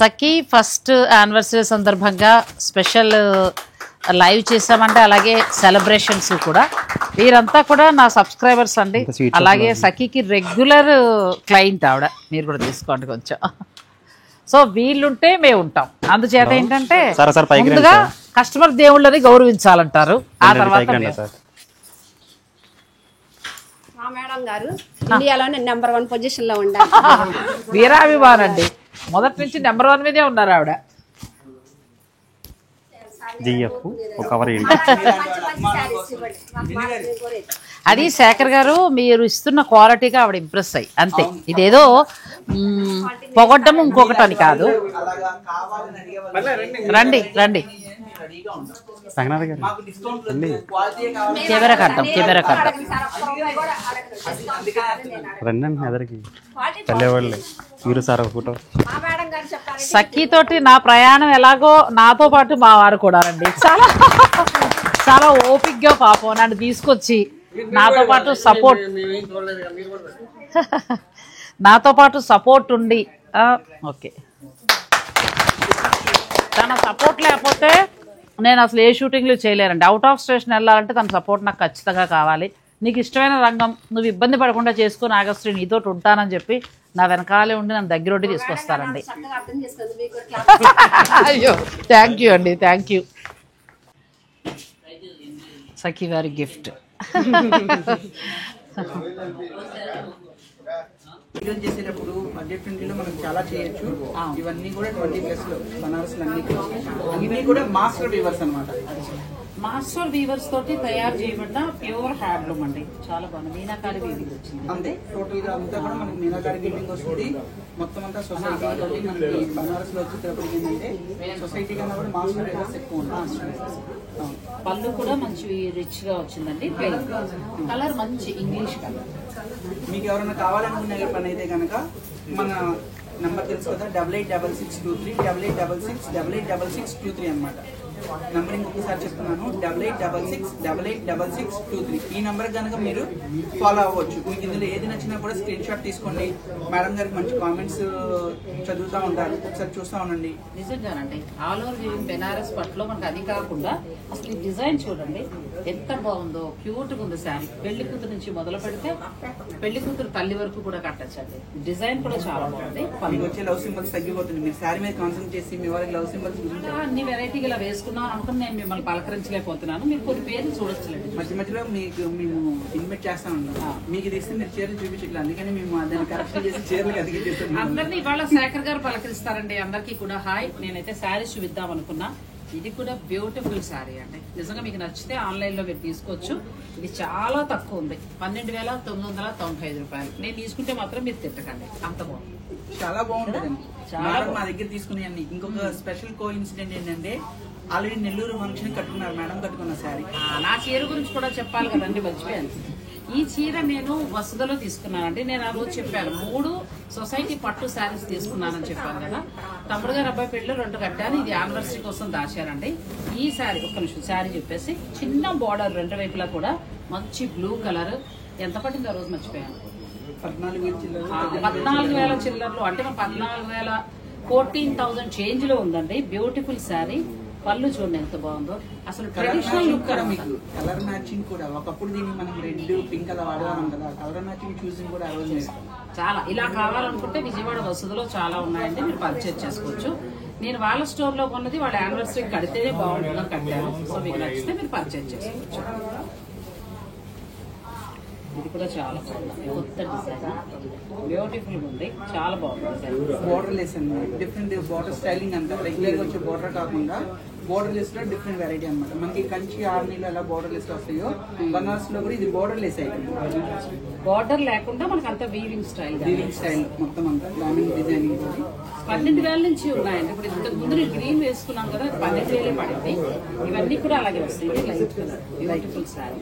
సఖీ first anniversary సందర్భంగా special live చేసామంటే, అలాగే సెలబ్రేషన్స్ కూడా. వీరంతా కూడా నా సబ్స్క్రైబర్స్ అండి. అలాగే సఖీకి రెగ్యులర్ క్లయింట్ ఆవిడ. మీరు కూడా తీసుకోండి కొంచెం. సో వీళ్ళుంటే మేము ఉంటాం. అందుచేత ఏంటంటే ముందుగా కస్టమర్ దేవుళ్ళని గౌరవించాలంటారు. ఆ తర్వాత మేడం గారు ఇండియాలోనే నెంబర్ 1 పొజిషన్ లో ఉండాలి. వీరాభిమాన్ అండి. మొదటి నుంచి నెంబర్ 1 మీదే ఉన్నారు ఆవిడ. అది శేఖర్ గారు మీరు ఇస్తున్న క్వాలిటీగా ఆవిడ ఇంప్రెస్ అయ్యి అంతే. ఇదేదో పొగడ్డం ఇంకొకటి అని కాదు. రండి రండి, కెమెరా కట్టం కెమెరా కట్టం. సఖీతోటి నా ప్రయాణం ఎలాగో నాతో పాటు మా వారు కూడా రండి. చాలా చాలా ఓపిక్గా పాపం నన్ను తీసుకొచ్చి నాతో పాటు సపోర్ట్ ఉండి ఓకే. తన సపోర్ట్ లేకపోతే నేను అసలు ఏ షూటింగ్లు చేయలేనండి. అవుట్ ఆఫ్ స్టేషన్ వెళ్ళాలంటే తన సపోర్ట్ నాకు ఖచ్చితంగా కావాలి. నీకు ఇష్టమైన రంగం నువ్వు ఇబ్బంది పడకుండా చేసుకో నాగశ్రీ, నీతోటి ఉంటానని చెప్పి నా వెనకాలే ఉండి నన్ను దగ్గర తీసుకొస్తారండి. అయ్యో థ్యాంక్ యూ అండి, థ్యాంక్ యూ. సఖీ వారి గిఫ్ట్. వీడియోలు చేసేటప్పుడు బడ్జెట్ ఫ్రెండ్లీలో మనం చాలా చేయొచ్చు. ఇవన్నీ కూడా 20+ లో బనారస్లు అన్ని కూడా మాస్టర్ వీవర్స్ అన్నమాట. మాస్టర్ వీవర్స్ తోటి తయారు చేయబడిన ప్యూర్ హ్యాండ్లూమ్ అండి. చాలా బాగుంది. మీనాకారి వీవింగ్ వచ్చింది అంతే. టోటల్ గా అంతా కూడా మనకి మీనాకారి వీవింగ్ వస్తుంది. మొత్తం అంతా సొసైటీ తోటి మనకి బనారస్ లో వచ్చేటప్పటికి ఏంటంటే సొసైటీ కన్నా కూడా మాస్టర్ వీవర్స్ ఎక్కువ ఉంటాయి. పళ్ళు కూడా మంచి రిచ్ గా వచ్చిందండి. కలర్ మంచి ఇంగ్లీష్ కలర్. మీకు ఎవరైనా కావాలనుకునే పని అయితే కనుక మన నంబర్ తెలుసు కదా, 886623 8866 అనమాట. నంబర్ ఇంకొకసారి చెప్తున్నాను, 8866 ఈ నంబర్ కనుక మీరు ఫాలో అవ్వచ్చు. మీకు ఇందులో ఏది నచ్చినా కూడా స్క్రీన్ షాట్ తీసుకోండి. మేడం గారికి మంచి కామెంట్స్ చదువుతూ ఉంటారు, ఒకసారి చూస్తూ ఉండండి. నిజంగానండి ఆల్ ఓవర్ వీవింగ్ బెనారస్ పట్టులో మనకు అది కాకుండా అసలు ఈ డిజైన్ చూడండి ఎంత బాగుందో. క్యూట్ గా ఉంది శారీ. పెళ్లి కూతురు నుంచి మొదలు పెడితే పెళ్లి కూతురు తల్లి వరకు కూడా కట్టచ్చండి. డిజైన్ కూడా చాలా బాగుంది. మీకు వచ్చే లవ్ సింబల్స్ తగ్గిపోతుంది. మీరు శారీ మీద కాన్సన్ట్రేట్ చేసి మీ వాళ్ళకి లవ్ సింబల్స్ అన్ని వెరైటీగా ఇలా వేసుకున్నాం అనుకుని నేను మిమ్మల్ని పలకరించలేకపోతున్నాను. మీరు కొన్ని పేర్లు చూడొచ్చులేండి. మధ్య మధ్యలో మీకు మేము ఇన్వైట్ చేస్తా ఉంటాం. మీకు ఇది ఇస్తే మీరు చీరలు చూపించట్లేదు, అందుకని మేము దాన్ని కరెక్షన్ చేసి చీరలు అదిగి చేస్తాం. అందరినీ ఇవాళ శేఖర్ గారు పలకరిస్తారండి. అందరికీ కూడా హాయ్. నేనైతే శారీస్ చూపిద్దాం అనుకున్నా. ఇది కూడా బ్యూటిఫుల్ శారీ అండి. నిజంగా మీకు నచ్చితే ఆన్లైన్ లో మీరు తీసుకోవచ్చు. ఇది చాలా తక్కువ ఉంది, 12,995 రూపాయలు. నేను తీసుకుంటే మాత్రం మీరు తిట్టకండి, అంత బాగుంది. చాలా బాగుంటుంది. మా దగ్గర తీసుకున్నాయండి. ఇంకొక స్పెషల్ కో ఇన్సిడెంట్ ఏంటంటే ఆల్రెడీ నెల్లూరు ఫంక్షన్ కట్టుకున్నారు మేడం, కట్టుకున్న శారీ. నా చీర గురించి కూడా చెప్పాలి కదండి, మర్చిపోయాను. ఈ చీర నేను వసుదలో తీసుకున్నానండి. నేను ఆ రోజు చెప్పాను 3 సొసైటీ పట్టు శారీస్ తీసుకున్నానని చెప్పాను కదా. తమ్ముడు గారు అబ్బాయి పెళ్ళి 2 కట్టాను. ఇది యానివర్సరీ కోసం దాచారండి. ఈ శారీ ఒక్క నిమిషం శారీ చెప్పేసి చిన్న బార్డర్ 2 వైపులా కూడా మంచి బ్లూ కలర్. ఎంత పట్టింది ఆ రోజు మర్చిపోయాను. 14,000 చిల్లర్లు అంటే 14,000 చేంజ్ లో ఉందండి. బ్యూటిఫుల్ శారీ. పళ్ళు చూడండి ఎంత బాగుందో. అసలు ట్రెడిషనల్ లుక్ కూడా మీకు కలర్ మ్యాచింగ్ కూడా. ఒకప్పుడు దీన్ని మనం రెడ్ పింక్ అలా వాడదాం కదా, కలర్ మ్యాచింగ్ చూసింగ్ కూడా చాలా. ఇలా కావాలనుకుంటే విజయవాడ వసతులో చాలా ఉన్నాయండి, మీరు పర్చేజ్ చేసుకోవచ్చు. నేను వాళ్ళ స్టోర్ లో కొన్నది వాళ్ళ యానివర్సరీ కడితేనే బాగుంటుందని కట్టాను. సో మీకు నచ్చితే మీరు పర్చేజ్ చేసుకోవచ్చు. ఇది కూడా చాలా బాగుంది, కొత్త డిజైన్, బ్యూటిఫుల్ ఉంది, చాలా బాగుంది. బోర్డర్ లెస్ అండి, డిఫరెంట్ బోర్డర్ స్టైలింగ్ అంతా రెగ్యులర్ గా వచ్చే బోర్డర్ కాకుండా బోర్డర్ లెస్ లో డిఫరెంట్ వెరైటీ అనమాట. మనకి కంచి ఆర్మీలో ఎలా బోర్డర్ లెస్ వస్తాయో బనారస్ లో కూడా ఇది బోర్డర్ లెస్ అయిపోయింది. బోర్డర్ లేకుండా మనకి అంతా వీవింగ్ స్టైల్ మొత్తం అంతా లామింగ్ డిజైనింగ్. 12,000 నుంచి ఉన్నాయండి. ఇప్పుడు ఇంతకు ముందు నేను గ్రీన్ వేసుకున్నాం కదా, 12,000 పడింది. ఇవన్నీ కూడా అలాగే వస్తాయి. Light colour beautiful sari.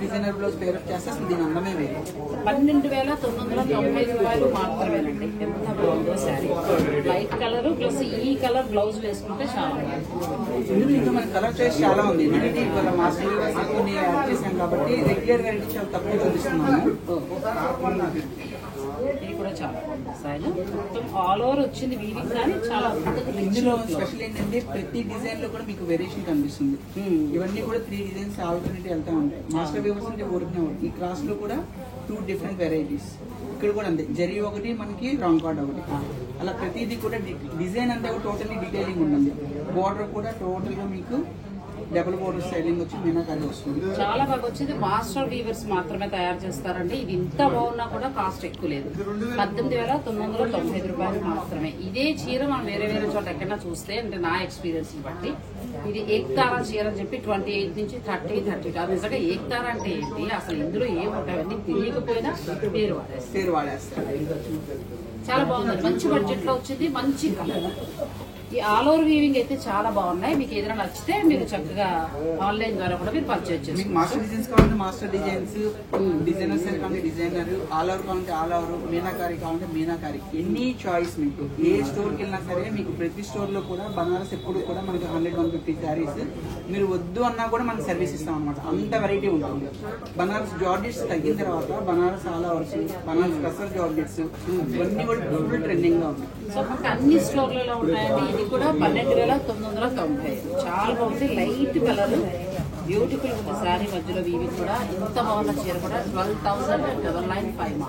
Designer blouse pair up చేస్తే అసలు దీని అందమే వేరు. 12,990 రూపాయలు మాత్రమేనండి. ఎంత బాగుందో శారీ. లైట్ కలర్ ప్లస్ ఈ కలర్ బ్లౌజ్ వేసుకుంటే చాలా బాగుంది. ఇందులో ఇంకా మన కలర్ చాయిస్ చాలా ఉంది. ఎందుకంటే ఇవాళ మాస్టర్ కొన్ని యాడ్ చేశాం కాబట్టి రెగ్యులర్ గా చాలా తక్కువ చూపిస్తున్నాము. ఇది కూడా చాలా బాగుంది స్టైల్, మొత్తం ఆల్ ఓవర్ వచ్చింది వీవింగ్, కానీ చాలా ఇందులో స్పెషల్ ఏంటంటే ప్రతి డిజైన్ లో కూడా మీకు వేరియేషన్ కనిపిస్తుంది. ఇవన్నీ కూడా 3 డిజైన్స్ ఆల్టర్నేటివ్ వెళ్తా ఉంటాయి. మాస్టర్ వీవర్స్ అంటే ఒరిజినల్. ఈ క్రాస్ లో కూడా 2 డిఫరెంట్ వెరైటీస్. ఇక్కడ కూడా అంతే, జరీ ఒకటి, మనకి రాంగ్ కార్డ్ ఒకటి, అలా ప్రతిదీ కూడా డిజైన్ అంతా టోటల్లీ డీటెయిలింగ్ ఉంటుంది. బోర్డర్ కూడా టోటల్ గా మీకు డబుల్ బోర్డర్ స్టైలింగ్ వచ్చి మీనాకారి వస్తుంది. చాలా బాగా వచ్చింది. మాస్టర్ వీవర్స్ మాత్రమే తయారు చేస్తారండి. ఇది ఇంత బాగున్నా కూడా కాస్ట్ ఎక్కువ లేదు, 18,995 రూపాయలు మాత్రమే. ఇదే చీర మనం వేరే వేరే చోట ఎక్కడైనా చూస్తే, అంటే నా ఎక్స్పీరియన్స్ బట్టి, ఇది ఏక్తారా చీర అని చెప్పి 28 నుంచి 30, 32. నిజంగా ఏక్తారా అంటే ఏంటి, అసలు ఇందులో ఏముంటాయని తెలియకపోయినా పేరు వాడేస్తారు. చాలా బాగుంది, మంచి బడ్జెట్ లో వచ్చింది, మంచి కలర్. ఈ ఆల్ ఓవర్ వీవింగ్ అయితే చాలా బాగున్నాయి. మీకు ఏదైనా నచ్చితే మీరు చక్కగా ఆన్లైన్ ద్వారా కూడా మీరు పర్చేజ్ చేసుకోండి. మాస్టర్ డిజైన్స్ కావాలంటే మాస్టర్ డిజైన్స్, డిజైనర్స్ కావాలంటే డిజైనర్, ఆల్ ఓవర్ కావాలంటే ఆల్ ఓవర్, మీనాకారి కావాలంటే మీనాకారి, ఎనీ చాయిస్. మీకు ఏ స్టోర్ కి వెళ్ళినా సరే, మీకు ప్రతి స్టోర్ లో కూడా బనారస్ ఎప్పుడు కూడా మనకి 100-150 శారీస్ మీరు వద్దు అన్నా కూడా మనం సర్వీస్ ఇస్తాం అనమాట. అంత వెరైటీ ఉంటుంది. బనారస్ జార్జెట్స్ తగ్గిన తర్వాత బనారస్ ఆల్ ఓవర్స్, బనారస్ కసర్ జార్జెట్స్ ఇవన్నీ కూడా ఫుల్ ట్రెండింగ్ గా ఉన్నాయి. సో మనకు అన్ని స్టోర్లలో ఉన్నాయండి. ఇది కూడా 12,995. చాలా బాగుంది, లైట్ కలర్, బ్యూటిఫుల్ ఉంది శారీ మధ్యలో వీవింగ్ కూడా. ఇంత బాగున్న చీర కూడా 12,995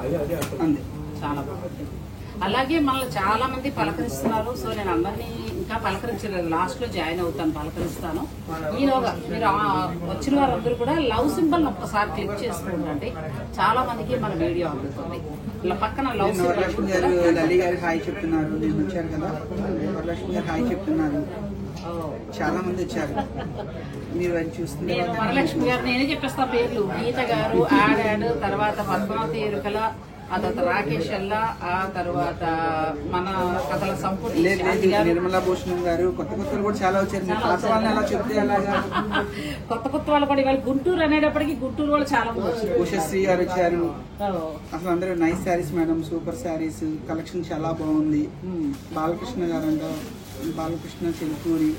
అంతే, చాలా బాగుంది. అలాగే మనల్ని చాలా మంది పలకరిస్తున్నారు. సో నేను అందరినీ ఇంకా పలకరించలేదు, లాస్ట్ లో జాయిన్ అవుతాను, పలకరిస్తాను. ఈలోగా మీరు వచ్చిన వారందరూ కూడా లవ్ సింబల్ ఒక్కసారి క్లిక్ చేసుకుంటండి. చాలా మందికి మన వీడియో అందుతుంది. ఇలా పక్కన లవ్ సింబల్. వరలక్ష్మి గారు లలి గారు హాయ్ చెప్తున్నారు. నేను వచ్చారు కదా, వరలక్ష్మి గారు హాయ్ చెప్తున్నారు. చాలా మంది వచ్చారు, మీరు అది చూస్తున్నారు. వరలక్ష్మి గారు నేనే చెప్పేస్తా పేర్లు. గీత గారు, యాడ్, తర్వాత పద్మావతి ఎరుకల, ఆ తర్వాత రాకేష్ అల్లా, ఆ తర్వాత మన కథల సంపూర్ణ, నిర్మలా భూషణం గారు, కొత్త కొత్తలు కూడా చాలా వచ్చారు. పాత వాళ్ళని అలా చెప్తే అలాగా. కొత్త కొత్త వాళ్ళు కూడా ఇవాళ గుంటూరు అనేటప్పటికి గుంటూరు వాళ్ళు చాలా మంది వచ్చారు. ఉషశ్రీ గారు వచ్చారు. అసలు అందరూ nice saris madam, super saris, collection చాలా బాగుంది. బాలకృష్ణ గారు అంట, బాలకృష్ణ చెల్కూరి,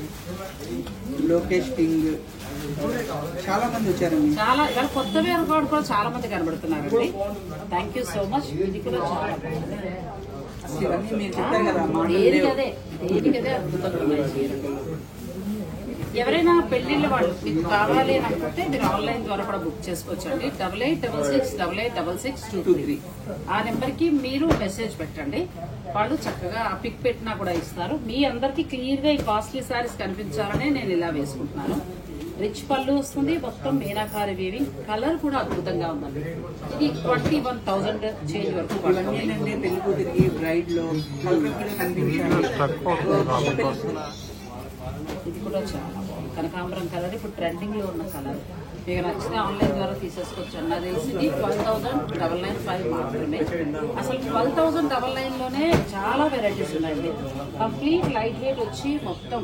లోకేష్ కింగ్, చాలా మంది వచ్చారు. చాలా కొత్త వేరు కూడా చాలా మంది కనబడుతున్నారండి. Thank you so much. ఇది కూడా చాలా ఇవన్నీ మీరు చెప్తారు కదా, దేనికదే అద్భుతంగా ఉన్నాయి. ఎవరైనా పెళ్లిళ్ళ వాళ్ళు మీకు కావాలి అని అనుకుంటే మీరు ఆన్లైన్ ద్వారా కూడా బుక్ చేసుకోవచ్చండి. 8866666623 ఆ నెంబర్ కి మీరు మెసేజ్ పెట్టండి. వాళ్ళు చక్కగా ఆ పిక్ పెట్టినా కూడా ఇస్తారు. మీ అందరికి క్లియర్ గా ఈ కాస్ట్లీ సారీస్ కనిపించాలని నేను ఇలా వేసుకుంటున్నాను. రిచ్ పళ్ళు వస్తుంది, మొత్తం మీనాకారి వీవింగ్, కలర్ కూడా అద్భుతంగా ఉందండి. ఇది 21,000 చేంజ్ వరకు. ఏంటంటే పెళ్లి కూతురికి బ్రైడ్ లో కనిపించాలి. ఇది కూడా చాలా బాగుంది, కనకాంబరం కలర్, ఇప్పుడు ట్రెండింగ్ లో ఉన్న కలర్. మీకు నచ్చితే ఆన్లైన్ ద్వారా తీసేసుకోవచ్చు. అన్నది తెలిసింది 12,995 మాత్రమే. అసలు 12,999 లోనే చాలా వెరైటీస్ ఉన్నాయండి. కంప్లీట్ లైట్ వెయిట్ వచ్చి మొత్తం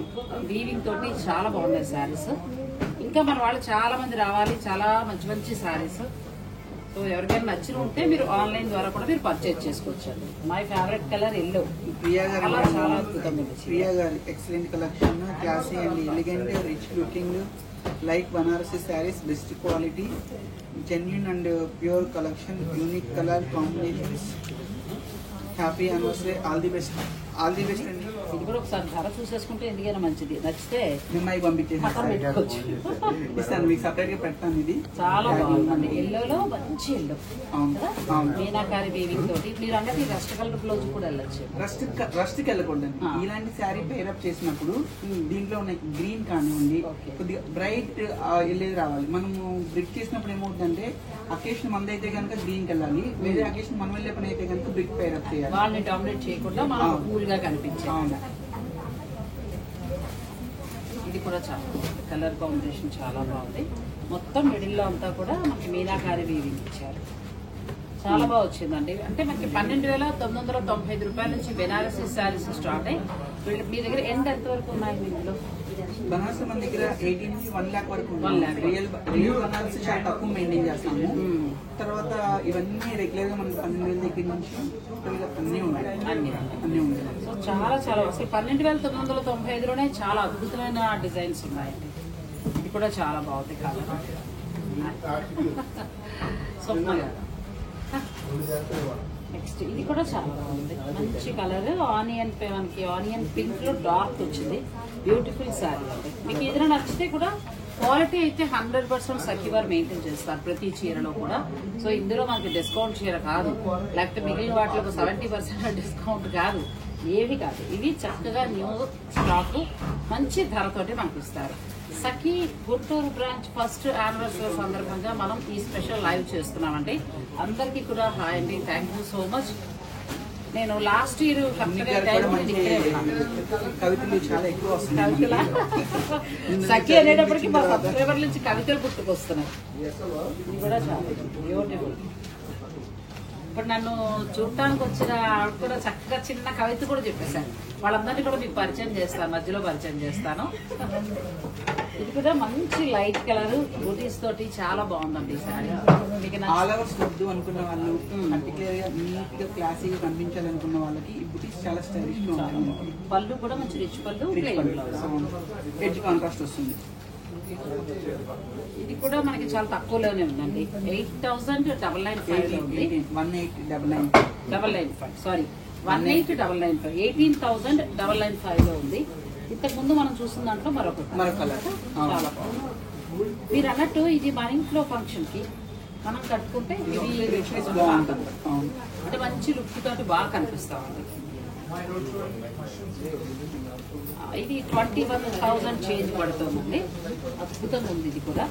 వీవింగ్ తోటి చాలా బాగున్నాయి శారీస్. ఇంకా మన వాళ్ళు చాలా మంది రావాలి, చాలా మంచి మంచి శారీస్. సో ఎవరికైనా నచ్చిన ఉంటే మీరు ఆన్లైన్ ద్వారా కూడా మీరు పర్చేజ్ చేసుకోవచ్చు అండి. My favourite colour yellow. Priya గారు చాలా అద్భుతంగా ఉంది. ప్రియా గారు excellent collection, classy and elegant, rich looking, like Banarasi saris, best quality, genuine and pure collection, unique colour combinations. Happy anniversary, all the best. All the best అండి. ఇది కూడా ఒకసారి ధర చూసేసుకుంటే ఎందుకైనా మంచిది. నచ్చితే మిమ్మల్ని పంపించేస్తాను, మీకు సపరేట్ గా పెడతాను. ఇది చాలా బాగుందండి, ఎల్లోలో మంచి ఎల్లో, మీనాకారి వీవింగ్ తోటి. మీరు అన్నది రస్ట్ కలర్ బ్లౌజ్ కూడా వెళ్ళచ్చు. రస్ట్ కి వెళ్ళకూడదండి. ఇలాంటి శారీ పేరప్ చేసినప్పుడు దీంట్లో ఉన్న గ్రీన్ కానివ్వండి, కొద్దిగా బ్రైట్ వెళ్ళేది రావాలి. మనము బ్రిక్ చేసినప్పుడు ఏమవుతుందంటే, అకేషన్ మనదైతే కనుక గ్రీన్ కి వెళ్ళాలి, వేరే అకేషన్ మనం వెళ్ళే పని అయితే కనుక బ్రిక్ పేరప్ చేయాలి. వాళ్ళని డామినేట్ చేయకుండా మనం కూల్ గా కనిపించాలి. ఇది కూడా చాలా కలర్ కాంబినేషన్ చాలా బాగుంది. మొత్తం మిడిల్ లో అంతా కూడా మనకి మీనాకారి వీవింగ్ ఇచ్చారు. చాలా బాగా వచ్చిందండి. అంటే మనకి 12,995 రూపాయల నుంచి బెనారసీ శారీస్ స్టార్ట్ అయ్యి మీ దగ్గర ఎంత వరకు ఉన్నాయి? ఇందులో బనారస్ మన దగ్గర 80 నుంచి 1 lakh వరకు. రియల్ బనారస్ చాలా తక్కువ మెయింటైన్ చేస్తాము. తర్వాత ఇవన్నీ రెగ్యులర్ గా మనకి 12,000 దగ్గర నుంచి అన్ని ఉన్నాయి. సో చాలా చాలా అసలు 12,995లోనే చాలా అద్భుతమైన డిజైన్స్ ఉన్నాయండి. ఇది కూడా చాలా బాగుంది. కలర్ స్వప్న గారు నెక్స్ట్ ఇది కూడా చాలా బాగుంది, మంచి కలర్, మనకి ఆనియన్ పింక్ లో డార్క్ వచ్చింది, బ్యూటిఫుల్ శారీ అండి. మీకు ఏదైనా నచ్చితే కూడా క్వాలిటీ అయితే 100% సఖీ వారు మెయింటైన్ చేస్తారు ప్రతి చీరలో కూడా. సో ఇందులో మనకి డిస్కౌంట్ చీర కాదు, లేకపోతే మిగిలిన వాటిలో 70% డిస్కౌంట్ కాదు, ఏవి కాదు. ఇవి చక్కగా న్యూ స్టాక్ మంచి ధరతోటి మనకి ఇస్తారు. సఖీ గుంటూరు బ్రాంచ్ ఫస్ట్ యానివర్సరీ సందర్భంగా మనం ఈ స్పెషల్ లైవ్ చేస్తున్నామండి. అందరికీ కూడా హాయ్ అండి, థ్యాంక్ యూ సో మచ్. నేను లాస్ట్ ఇయర్ కవితలు చాలా ఎక్కువ వస్తున్నాయి. సఖీ అనేటప్పటికి మా సబ్స్క్రైబర్ నుంచి కవితలు గుర్తుకొస్తున్నాయి. ఇది కూడా చాలా బ్యూటిఫుల్. ఇప్పుడు నన్ను చూడటానికి వచ్చిన ఆవిడ కూడా చక్కగా చిన్న కవిత కూడా చెప్పేశాను. వాళ్ళందరినీ కూడా మీకు పరిచయం చేస్తాను, మధ్యలో పరిచయం చేస్తాను. ఇది కూడా మంచి లైట్ కలర్ బూటీస్ తోటి చాలా బాగుందండి ఈ సారీ. ఆల్ ఓవర్స్ వద్దు అనుకున్న వాళ్ళు, పర్టికులర్ గా నీట్ గా క్లాసీగా కనిపించాలనుకున్న వాళ్ళకి ఈ బూటీస్ చాలా స్టైలిష్ గా ఉంటాయి. పళ్ళు కూడా మంచి రిచ్ పళ్ళు, ఎడ్జ్ కాంట్రాస్ట్ వస్తుంది. ఇది కూడా మనకి చాలా తక్కువలోనే ఉందండి. 8,995 ఉంది. 18,995 సారీ 18,995 18,995 లో ఉంది. ఇంతకు ముందు మనం చూసిన దాంట్లో మరొక కలర్ చాలా బాగుంది. మీరు అన్నట్టు ఇది మన ఇంట్లో ఫంక్షన్ కి మనం కట్టుకుంటే ఇది బాగుంటుంది, అంటే మంచి లుక్ తోటి బాగా కనిపిస్తా ఉంది. ఇది 21,000 చేంజ్ పడుతుందండి, అద్భుతంగా ఉంది. ఇది కూడా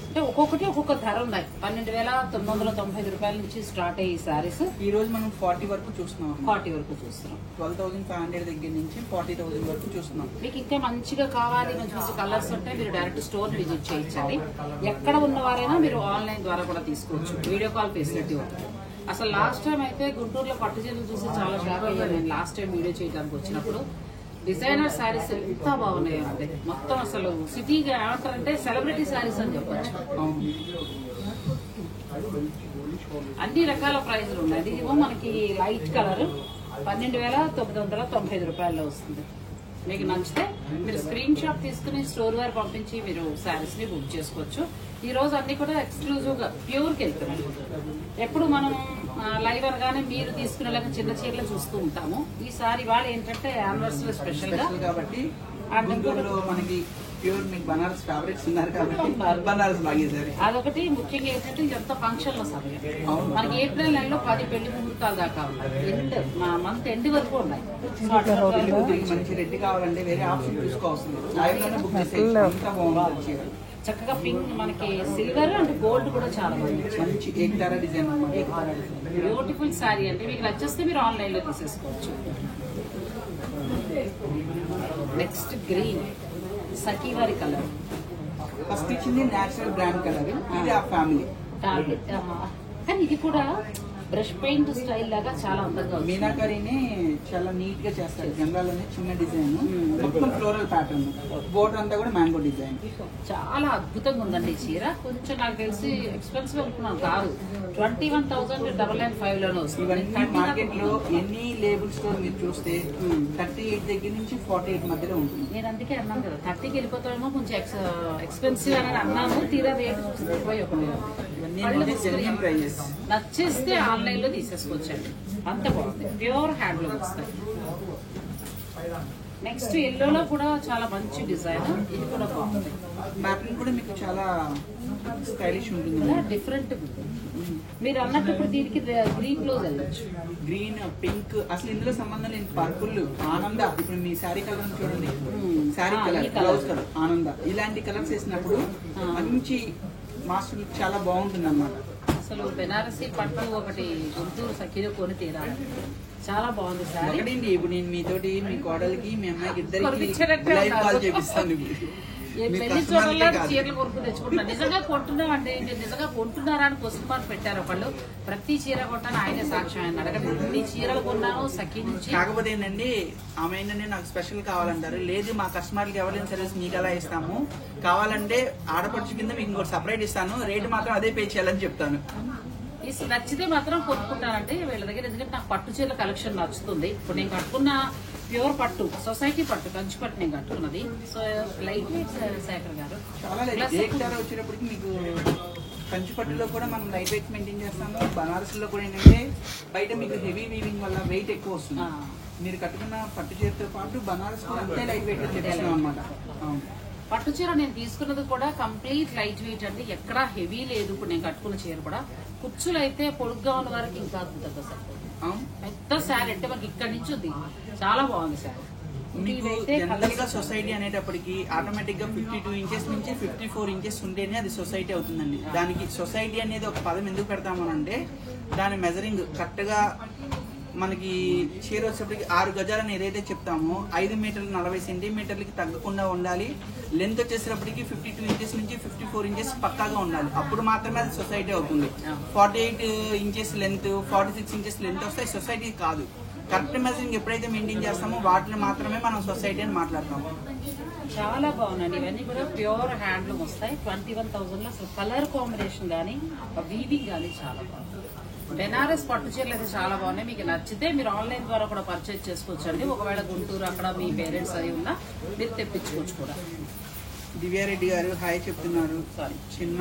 అంటే ఒక్కొక్కటి ఒక్కొక్క ధర ఉన్నాయి. 12,995 రూపాయల నుంచి స్టార్ట్ అయ్యి సారీస్ ఈ రోజు మనం 40 వరకు చూస్తున్నాం. 40 వరకు చూస్తున్నాం. 12,500 దగ్గర నుంచి 40,000 వరకు చూస్తున్నాం. మీకు ఇంకా మంచిగా కావాలి, మంచి మంచి కలర్స్ ఉంటే మీరు డైరెక్ట్ స్టోర్ విజిట్ చేయించండి. ఎక్కడ ఉన్నవారైనా మీరు ఆన్లైన్ ద్వారా కూడా తీసుకోవచ్చు, వీడియో కాల్ ఫెసిలిటీ ఉంటుంది. అసలు లాస్ట్ టైం అయితే గుంటూరులో పట్టు చీరలు చూసి చాలా షాక్ అయ్యాను నేను. లాస్ట్ టైం వీడియో చేయడానికి వచ్చినప్పుడు డిజైనర్ శారీస్ ఎంత బాగున్నాయి అంటే మొత్తం అసలు సిటీగా ఏమంటారంటే సెలబ్రిటీ శారీస్ అని చెప్పచ్చు. అన్ని రకాల ప్రైజులు ఉన్నాయి. ఇదిగో మనకి లైట్ కలర్ 12,995 రూపాయల్లో వస్తుంది. మీకు నచ్చితే మీరు స్క్రీన్ షాట్ తీసుకుని స్టోర్ వారు పంపించి మీరు శారీస్ ని బుక్ చేసుకోవచ్చు. ఈ రోజు అన్ని కూడా ఎక్స్క్లూజివ్ గా ప్యూర్ కి వెళ్తున్నాయి. ఎప్పుడు మనం లైవ్ అనగానే మీరు తీసుకునే చిన్న చీరలు చూస్తూ ఉంటాము. ఈసారి వాళ్ళు ఏంటంటే యానివర్సరీ స్పెషల్ గా కాబట్టి మనకి ప్యూర్ మీకు బనారస్ ఫేవరెట్స్ ఉన్నారు కాబట్టి బనారస్ లాగేసారు. అదొకటి ముఖ్యంగా ఏంటంటే ఇదంతా ఫంక్షన్ లో సమయం. మనకి ఏప్రిల్ నెలలో 10 పెళ్లి ముహూర్తాల దాకా ఉన్నాయి. మంత్ ఎండ్ వరకు ఉన్నాయి. మంచి రెడ్ కావాలంటే వేరే ఆప్షన్ చూసుకోవాల్సింది. లైవ్ లోనే బుక్ చేసేయండి. చక్కగా పింక్ మనకి సిల్వర్ అండ్ గోల్డ్ కూడా చాలా బాగుంది. మంచి ఏకతారా డిజైన్, బ్యూటిఫుల్ శారీ అండి. మీకు నచ్చేస్తే మీరు ఆన్లైన్ లో తీసేసుకోవచ్చు. నెక్స్ట్ గ్రీన్ సఖీ వారి కలర్. ఫస్ట్ ఇచ్చింది నేచురల్ బ్రాండ్ కలర్, ఇది ఆ ఫ్యామిలీ. కానీ ఇది కూడా బ్రష్ పెయింట్ స్టైల్ లాగా చాలా అందంగా ఉంది. మీనాకరీని చాలా నీట్ గా చేస్తారు. జనరల్ అనే చిన్న డిజైన్, మొత్తం ఫ్లోరల్ ప్యాటర్న్, బోర్డర్ అంతా కూడా మ్యాంగో డిజైన్. చాలా అద్భుతంగా ఉందండి ఈ చీర. కొంచెం నాకు తెలిసి ఎక్స్పెన్సివ్ అనుకున్నాను కాదు, 21,995 లోనే వస్తుంది. మార్కెట్ లో ఎన్ని లేబుల్ స్టోర్ మీరు చూస్తే 38 దగ్గర నుంచి 48 మధ్యలో ఉంటుంది. నేను అందుకే అన్నాను కదా 30కి వెళ్ళిపోతామేమో, కొంచెం ఎక్స్పెన్సివ్ అని అన్నాను. తీరా రేటు చూస్తే 21 నచ్చేస్తే ఆన్లైన్ లో తీసేసుకోవచ్చండి. అంత బాగుంది, ప్యూర్ హ్యాండ్ లో వస్తాయి. నెక్స్ట్ ఎల్లోలో కూడా చాలా మంచి డిజైన్, ఇది కూడా బాగుంది. ప్యాటర్న్ కూడా మీకు చాలా స్టైలిష్ ఉంటుంది, డిఫరెంట్. మీరు అన్నట్టు ఇప్పుడు దీనికి గ్రీన్ బ్లౌజ్ వెళ్ళచ్చు. గ్రీన్, పింక్, అసలు ఇందులో సంబంధం లేని పర్పుల్, ఆనంద. ఇప్పుడు మీ శారీ కలర్ చూడండి, శారీ కలర్, బ్లౌజ్ కలర్ ఆనంద. ఇలాంటి కలర్స్ వేసినప్పుడు మంచి మాస్టర్ చాలా బాగుంటుంది అన్నమాట. అసలు బెనారసీ పట్టు ఒకటి గుంటూరు సఖీలో కొని తీరాలి, చాలా బాగుంది సార్. ఇప్పుడు నేను మీతోటి మీ కోడలికి మీ అమ్మాయికి ఇద్దరికి లైవ్ కాల్ చేపిస్తాను. పెళ్లి చోట్ల చీరలు కొనుక్కు తెచ్చుకుంటున్నారు. నిజంగా కొంటున్నాం అంటే నిజంగా కొంటున్నారా అని క్వశ్చన్ మార్క్ పెట్టారు ఒకళ్ళు. ప్రతి చీర కొంటాను ఆయనే సాక్ష్యం, ఆయన అడగండి. ఎన్ని చీరలు కొన్నాను సఖీ నుంచి. కాకపోతే ఏంటండి, ఆమె ఏంటంటే నాకు స్పెషల్ కావాలంటారు. లేదు మా కస్టమర్కి ఎవరైనా సర్వీస్ మీకు ఎలా ఇస్తాము, కావాలంటే ఆడపడుచు కింద మీకు ఇంకోటి సపరేట్ ఇస్తాను, రేటు మాత్రం అదే పే చేయాలని చెప్తాను. నచ్చితే మాత్రం కొనుక్కుంటానంటే వీళ్ళ దగ్గర. ఎందుకంటే నాకు పట్టు చీరల కలెక్షన్ నచ్చుతుంది. ఇప్పుడు నేను కట్టుకున్న ప్యూర్ పట్టు, సొసైటీ పట్టు, కంచి పట్టు నేను కట్టుకున్నది. సో లైట్ వెయిట్ శేఖర్ గారు చాలా వచ్చేటప్పటికి మీకు కంచిపట్టులో కూడా మనం లైట్ వెయిట్ మెయింటైన్ చేస్తాము. బనారస్ లో కూడా ఏంటంటే బయట మీకు హెవీ వీవింగ్ వల్ల వెయిట్ ఎక్కువ వస్తుంది. మీరు కట్టుకున్న పట్టు చీరతో పాటు బనారస్ కూడా అంతే లైట్ వెయిట్ లో చేస్తున్నాం అనమాట. పట్టు చీర నేను తీసుకున్నది కూడా కంప్లీట్ లైట్ వెయిట్ అండి, ఎక్కడా హెవీ లేదు. ఇప్పుడు నేను కట్టుకున్న చీర కూడా కుచ్చులు అయితే పొడుగ్గా ఉన్న వారికి ఇంకా ఉంటుంది సార్. పెద్ద శారీ అంటే మనకి ఇక్కడి నుంచి ఉంది, చాలా బాగుంది శారీ. మీకు జనరల్ గా సొసైటీ అనేటప్పటికి ఆటోమేటిక్ గా 52 ఇంచెస్ నుంచి 54 ఇంచెస్ ఉంటేనే అది సొసైటీ అవుతుందండి. దానికి సొసైటీ అనేది ఒక పదం ఎందుకు పెడతామనంటే దాని మెజరింగ్ కరెక్ట్ గా మనకి చీర వచ్చేప్పటికి 6 గజాలని ఏదైతే చెప్తామో 5 మీటర్లు 40 సెంటీమీటర్లకి తగ్గకుండా ఉండాలి. లెంత్ వచ్చేసేటప్పటికి 52 ఇంచెస్ నుంచి 54 ఇంచెస్ పక్కాగా ఉండాలి. అప్పుడు మాత్రమే అది సొసైటీ అవుతుంది. 48 ఇంచెస్ లెంత్ 46 ఇంచెస్ లెంత్ వస్తే సొసైటీ కాదు. కరెక్ట్ మెజరింగ్ ఎప్పుడైతే మెయింటైన్ చేస్తామో వాటిని మాత్రమే మనం సొసైటీ అని మాట్లాడతాము. చాలా బాగుందండి. ఇవన్నీ కూడా ప్యూర్ హ్యాండ్లూమ్ వస్తాయి. 21,000 లో అసలు కలర్ కాంబినేషన్ కానీ వీవింగ్ కానీ చాలా బాగుంది. బెనారస్ పట్టు చీరలు అయితే చాలా బాగున్నాయి. మీకు నచ్చితే మీరు ఆన్లైన్ ద్వారా కూడా పర్చేజ్ చేసుకోవచ్చు అండి. ఒకవేళ గుంటూరు అక్కడ మీ పేరెంట్స్ అయి ఉన్నా మీరు తెప్పించుకోవచ్చు కూడా. దివ్యారెడ్డి గారు హాయ్ చెప్తున్నారు. చిన్న